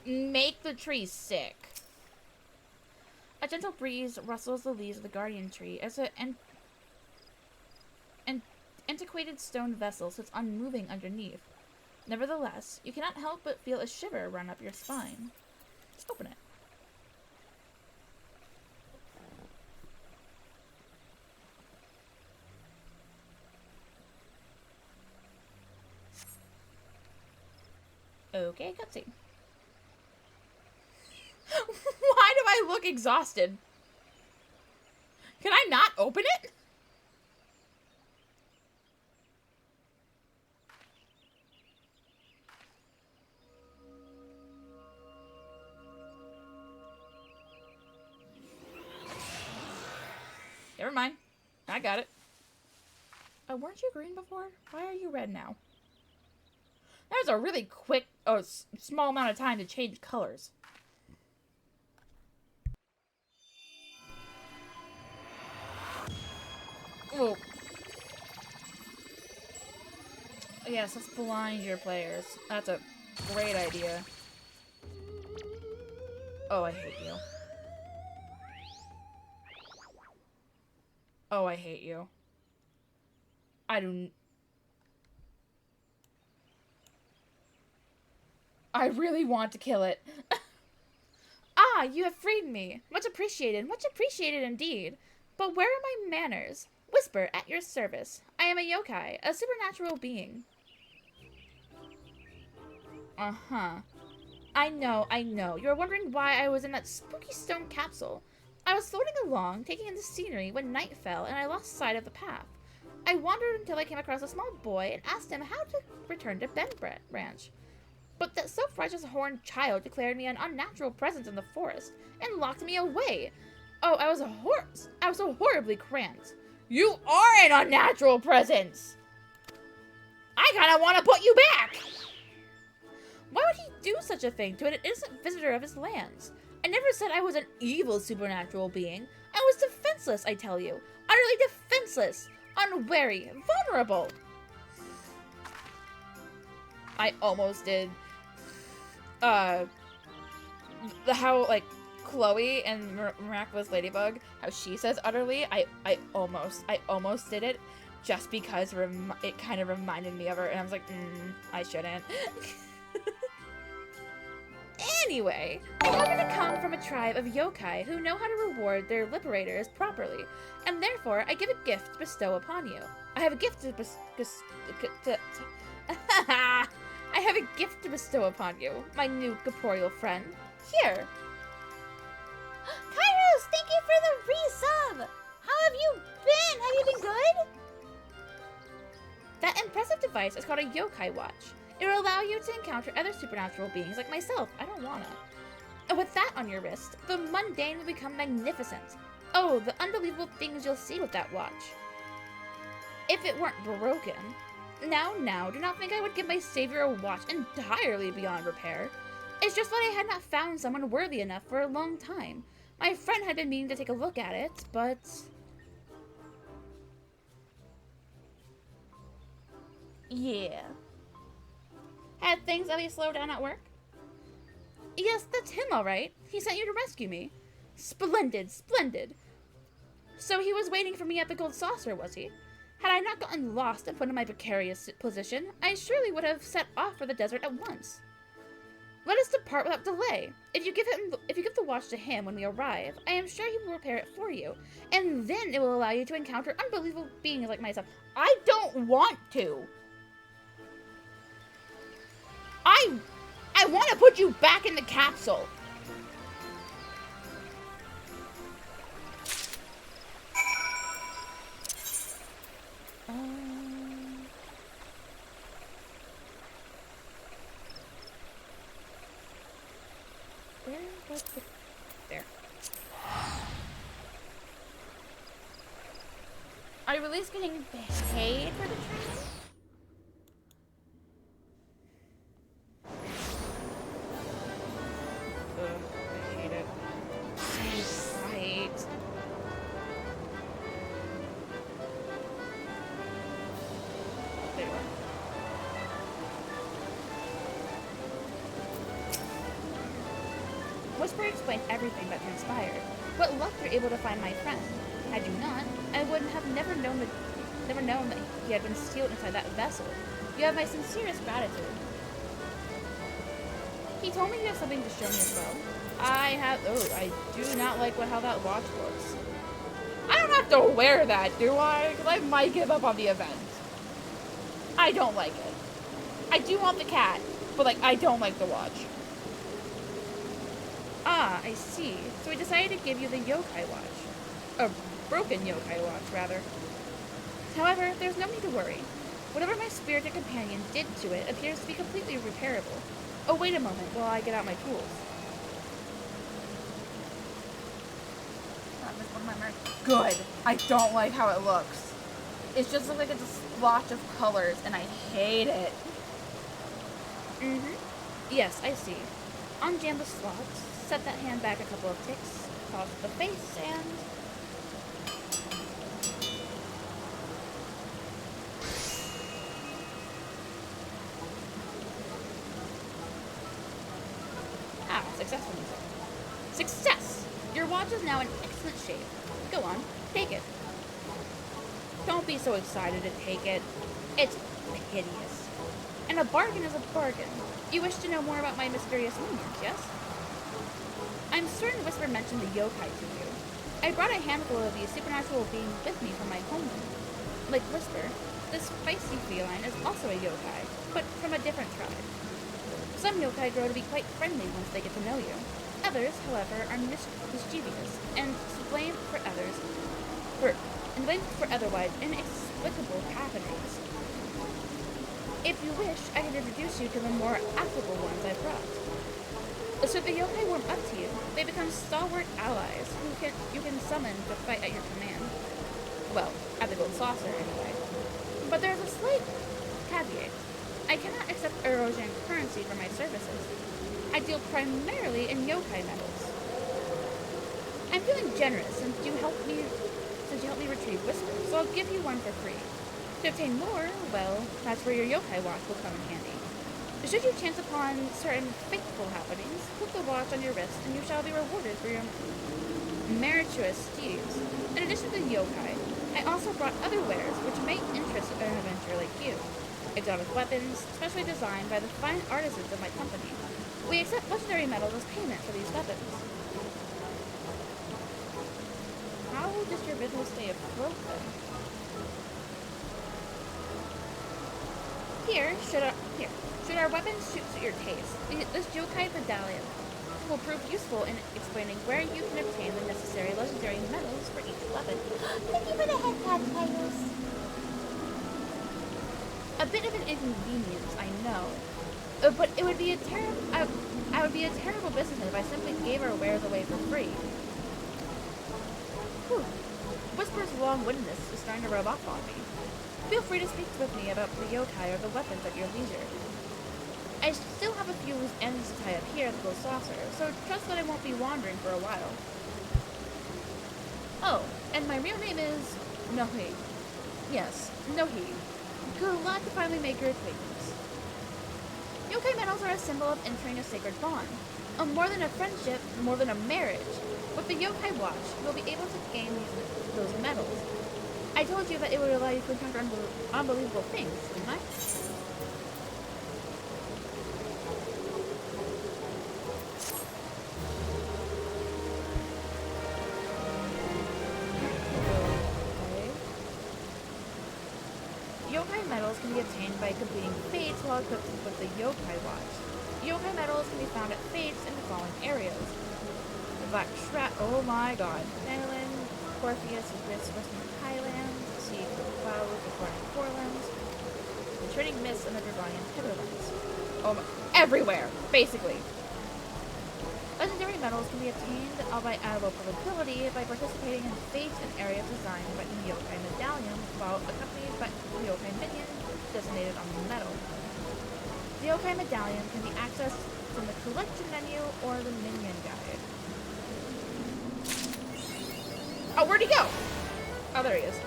make the tree sick? A gentle breeze rustles the leaves of the Guardian Tree as an antiquated stone vessel sits unmoving underneath. Nevertheless, you cannot help but feel a shiver run up your spine. Let's open it. Okay, cutscene. Why do I look exhausted? Can I not open it? Never mind. I got it. Weren't you green before? Why are you red now? That was a really quick, small amount of time to change colors. Oh. Yes, let's blind your players. That's a great idea. Oh, I hate you. Oh, I hate you. I really want to kill it. Ah, you have freed me. Much appreciated indeed. But where are my manners? Whisper, at your service. I am a yokai, a supernatural being. Uh-huh. I know. You are wondering why I was in that spooky stone capsule. I was floating along, taking in the scenery, when night fell, and I lost sight of the path. I wandered until I came across a small boy and asked him how to return to Bent Branch. But that self-righteous horned child declared me an unnatural presence in the forest and locked me away. Oh, I was so horribly cramped. You are an unnatural presence! I kinda wanna put you back! Why would he do such a thing to an innocent visitor of his lands? I never said I was an evil supernatural being. I was defenseless, I tell you. Utterly defenseless, unwary, vulnerable. I almost did, how, like, Chloe and Miraculous Ladybug, how she says utterly, I almost did it, just because it kind of reminded me of her, and I was like, I shouldn't. Anyway, I happen to come from a tribe of yokai who know how to reward their liberators properly, and therefore I give a gift to bestow upon you. I have a gift to I have a gift to bestow upon you, my new corporeal friend. Here. Kairos, thank you for the resub! How have you been? Have you been good? That impressive device is called a yokai watch. It will allow you to encounter other supernatural beings like myself. I don't wanna. And with that on your wrist, the mundane will become magnificent. Oh, the unbelievable things you'll see with that watch. If it weren't broken. Now, do not think I would give my savior a watch entirely beyond repair. It's just that I had not found someone worthy enough for a long time. My friend had been meaning to take a look at it, but... yeah. Had things at least slowed down at work? Yes, that's him, all right. He sent you to rescue me. Splendid, splendid. So he was waiting for me at the Gold Saucer, was he? Had I not gotten lost and put in my precarious position, I surely would have set off for the desert at once. Let us depart without delay. If you give the watch to him when we arrive, I am sure he will repair it for you, and then it will allow you to encounter unbelievable beings like myself. I don't want to. I want to put you back in the capsule. Where was the... there. Are you at least getting paid for the training? I hate it. Right. There you are. Whisper explained everything that transpired. What luck you're able to find my friend. Had you not, I would have never known that he had been sealed inside that vessel. You have my sincerest gratitude. He told me you have something to show me as well. I do not like how that watch looks. I don't have to wear that, do I? Because I might give up on the event. I don't like it. I do want the cat, but, like, I don't like the watch. Ah, I see. So we decided to give you the yokai watch. A broken yokai watch, rather. However, there's no need to worry. Whatever my spirited companion did to it appears to be completely repairable. Oh, wait a moment while I get out my tools. Good. I don't like how it looks. It just looks like it's a splotch of colors, and I hate it. Yes, I see. Unjam the slots, set that hand back a couple of ticks, toss the face, and... successful music. Success! Your watch is now in excellent shape. Go on, take it. Don't be so excited to take it. It's hideous. And a bargain is a bargain. You wish to know more about my mysterious minions, yes? I'm certain Whisper mentioned the yokai to you. I brought a handful of these supernatural beings with me from my homeland. Like Whisper, this spicy feline is also a yokai, but from a different tribe. Some yokai grow to be quite friendly once they get to know you. Others, however, are mischievous and blamed for otherwise inexplicable happenings. If you wish, I can introduce you to the more affable ones I brought. So if the yokai warm up to you, they become stalwart allies who you can summon to fight at your command. Well, at the Gold Saucer, anyway. But there's a slight caveat. I cannot accept Erosion currency for my services. deal primarily in yokai metals. I'm feeling generous since you helped me retrieve Whisper, so I'll give you one for free. To obtain more, well, that's where your yokai watch will come in handy. Should you chance upon certain fateful happenings, put the watch on your wrist and you shall be rewarded for your meritorious deeds. In addition to yokai, I also brought other wares which may interest an adventurer like you. Exotic weapons, specially designed by the fine artisans of my company. We accept legendary metals as payment for these weapons. How does your business stay afloat then? Should our weapons suit your taste, this yokai medallion will prove useful in explaining where you can obtain the necessary legendary metals for each weapon. Thank you for the head pat, Kairos. A bit of an inconvenience, I know, but it would be a I would be a terrible businessman if I simply gave our wares away for free. Whew. Whisper's long-windedness is starting to rub off on me. Feel free to speak with me about the yokai or the weapons at your leisure. I still have a few loose ends to tie up here at the Blue Saucer, so trust that I won't be wandering for a while. Oh, and my real name is Nohi. Yes, Nohi. Glad to finally make your acquaintance. Yokai medals are a symbol of entering a sacred bond. More than a friendship, more than a marriage. With the yokai watch, you'll be able to gain those medals. I told you that it would allow you to encounter unbelievable things, didn't I? Yokai medals can be obtained by completing fates while equipped with the yokai watch. Yokai medals can be found at fates in the following areas. The Black Trap, oh my god. Nanoland, Orpheus, Abyss, Western Highlands, Sea of the Clouds, the Foreign Forelands, the Trading Mists, and the Dragonian Hitherlands. Oh my, everywhere, basically. Legendary medals can be obtained, albeit at a low probability, by participating in fates in areas designed by the yokai medallion, while accompanied by the yokai minion designated on the medal. The yokai medallion can be accessed from the collection menu or the minion guide. Oh, where'd he go? Oh, there he is.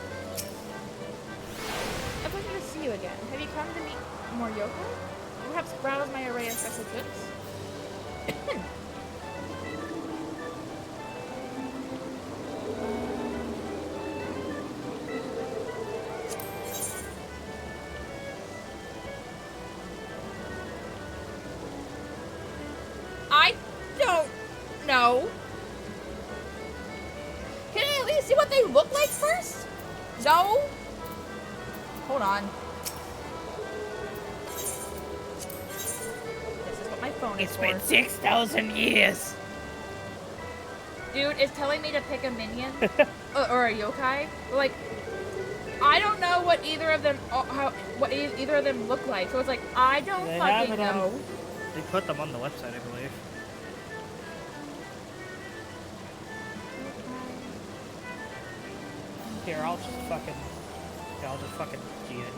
A pleasure to see you again. Have you come to meet more yokai? Perhaps browse my array of special goods? I don't know. Can I at least see what they look like first? No? Hold on. This is what my phone is It's for. been 6,000 years. Dude, it's telling me to pick a minion or a yokai. Like, I don't know what either of them either of them look like. So it's like I don't They have fucking it on- know. They put them on the website, I believe. Here, I'll just fucking G it.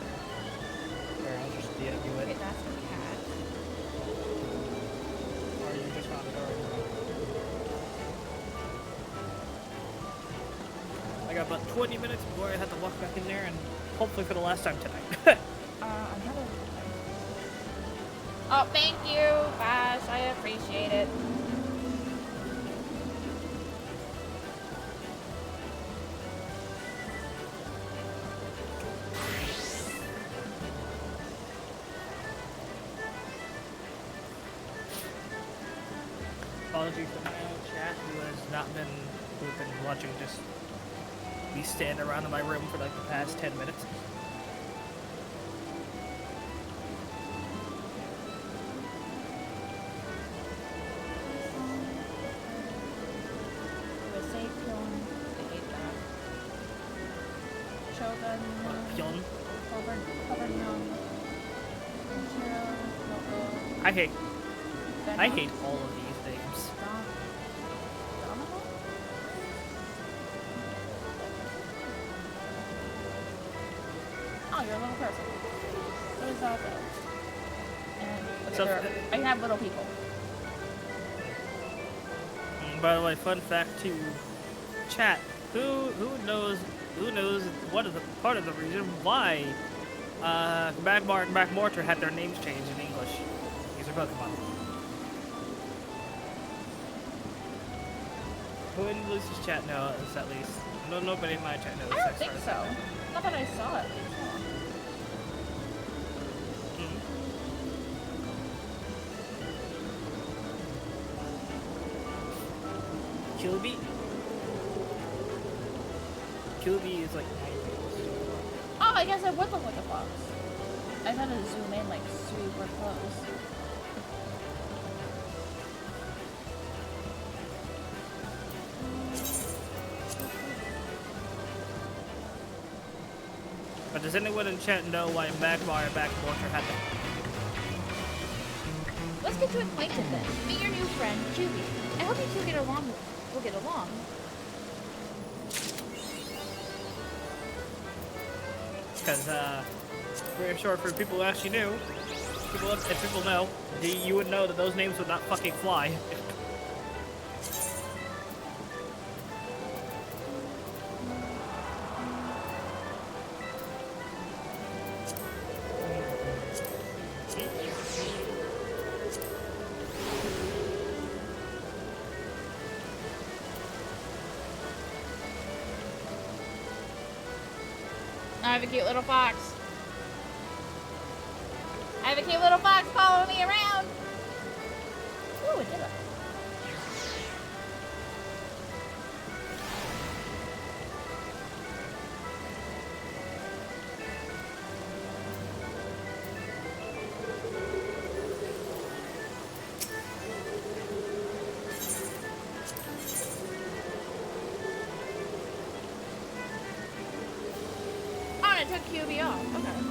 Here, I'll just DM you Okay, it. that's the cat. Or you just found it already. I got about 20 minutes before I have to walk back in there, and hopefully for the last time tonight. Another. Oh, thank you, Bash. I appreciate it. Apologies to my own chat who've been watching just me stand around in my room for like the past 10 minutes. USA Pyon. I hate that. Shogun. Pyon. Covernon. Ichiro. Loco. I hate Venom. all of these names. Domino? you're a little person. So is Zazo. And look So- at I can have little people. By the way, fun fact to chat: who knows what is the part of the reason why Magmar and Magmortar had their names changed in English? These are Pokemon. Who in Lucy's chat knows at least? No, nobody in my chat knows. I don't as think far as so. I know. Not that I saw it. Mhm. Kilby? Kilby is like 9 years. Oh, I guess I would look like a fox. I had to zoom in like super close. But does anyone in chat know why Magmar and Magmortar had them? Let's get you acquainted then. Meet your new friend, Juby. I hope you two get along. We'll get along. Because, very short for people who actually knew. If people know, you would know that those names would not fucking fly. I have a cute little fox. I have a cute little fox following me around. Ooh, it did it. Oh, and it took QB off. Okay.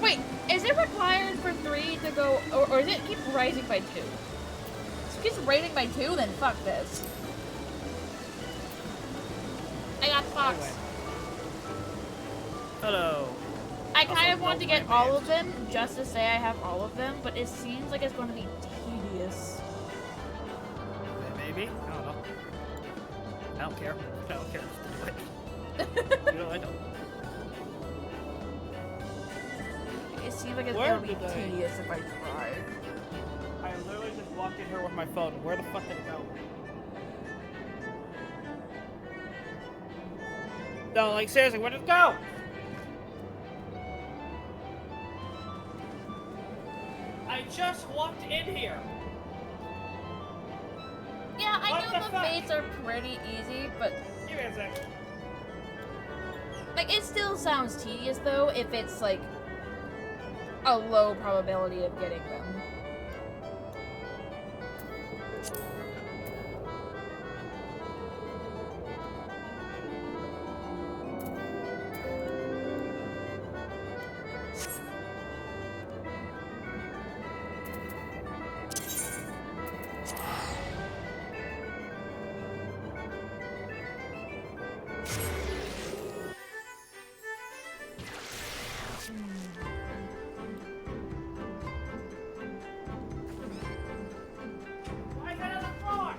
Wait, is it required for 3 to go, or does it keep rising by 2? If it keeps rating by 2, then fuck this. I got the fox. Anyway. Hello. I kind Also, of want to don't get mind all it. of them, just to say I have all of them, but it seems like it's going to be tedious. Maybe? I don't know. I don't care. I don't care. Just do it. You know, I don't. It seems like it's Where going to be did I- tedious if I try. I literally just walked in here with my phone. Where the fuck did it go? No, like seriously, where did it go? I just walked in here. Yeah, I What know the the fuck? fates are pretty easy, but Give me a sec. like it still sounds tedious though if it's like a low probability of getting them. Why is that on the floor?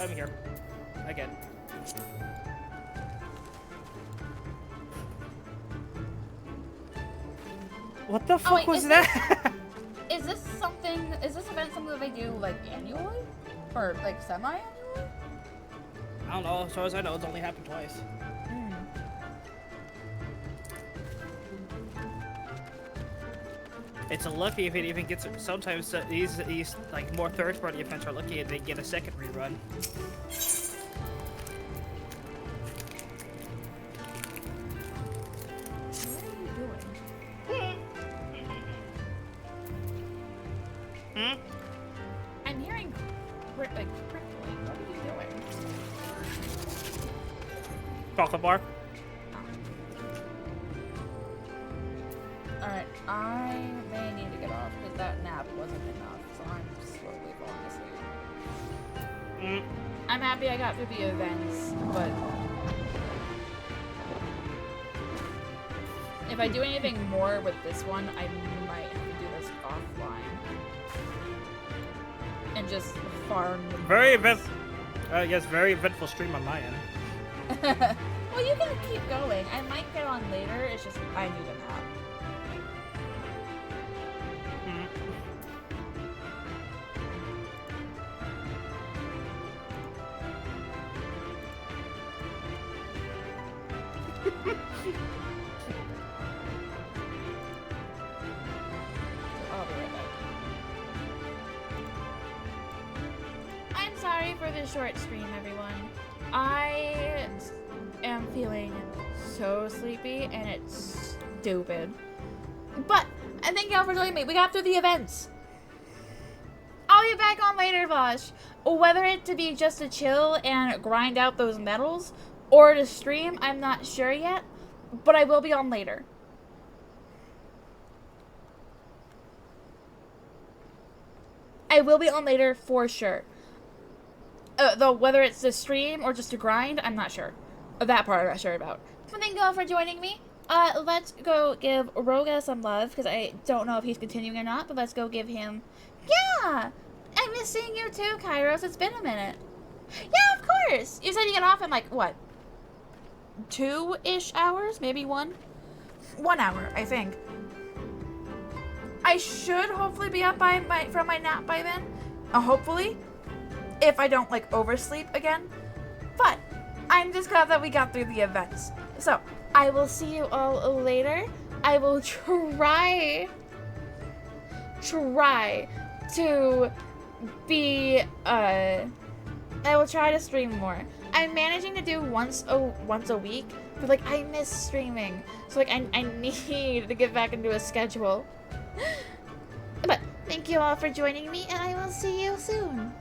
I'm here. Again. What the fuck wait, was is that? Is this event something that they do like annually? Or like semi-annually? I don't know. As far as I know, it's only happened twice. It's lucky if it even gets. Sometimes these like more third-party events are lucky and they get a second rerun. What are you doing? Hmm? I'm hearing like crickling. What are you doing? Chocolate bar. I may need to get off because that nap wasn't enough, so I'm slowly falling asleep. I'm happy I got through the events, but if I do anything more with this one, I might have to do this offline and just farm. Very very eventful stream on my end. Well, you can keep going. I might get on later. It's just I need a nap. I'll be right back. I'm sorry for the short stream, everyone. I am feeling so sleepy and it's stupid. But I thank y'all for joining me. We got through the events. I'll be back on later, Vosh. Whether it to be just to chill and grind out those medals or to stream, I'm not sure yet. But I will be on later. I will be on later for sure. Though whether it's to stream or just to grind, I'm not sure. That part I'm not sure about. But thank you all for joining me. Let's go give Roga some love, because I don't know if he's continuing or not, but let's go give him... Yeah! I miss seeing you too, Kairos. It's been a minute. Yeah, of course! You said you get off in, like, what? 2-ish hours? Maybe 1? 1 hour, I think. I should hopefully be up from my nap by then. Hopefully. If I don't, like, oversleep again. But I'm just glad that we got through the events. So, I will see you all later. I will try to be, I will try to stream more. I'm managing to do once a week, but, like, I miss streaming. So, like, I need to get back into a schedule. But thank you all for joining me, and I will see you soon.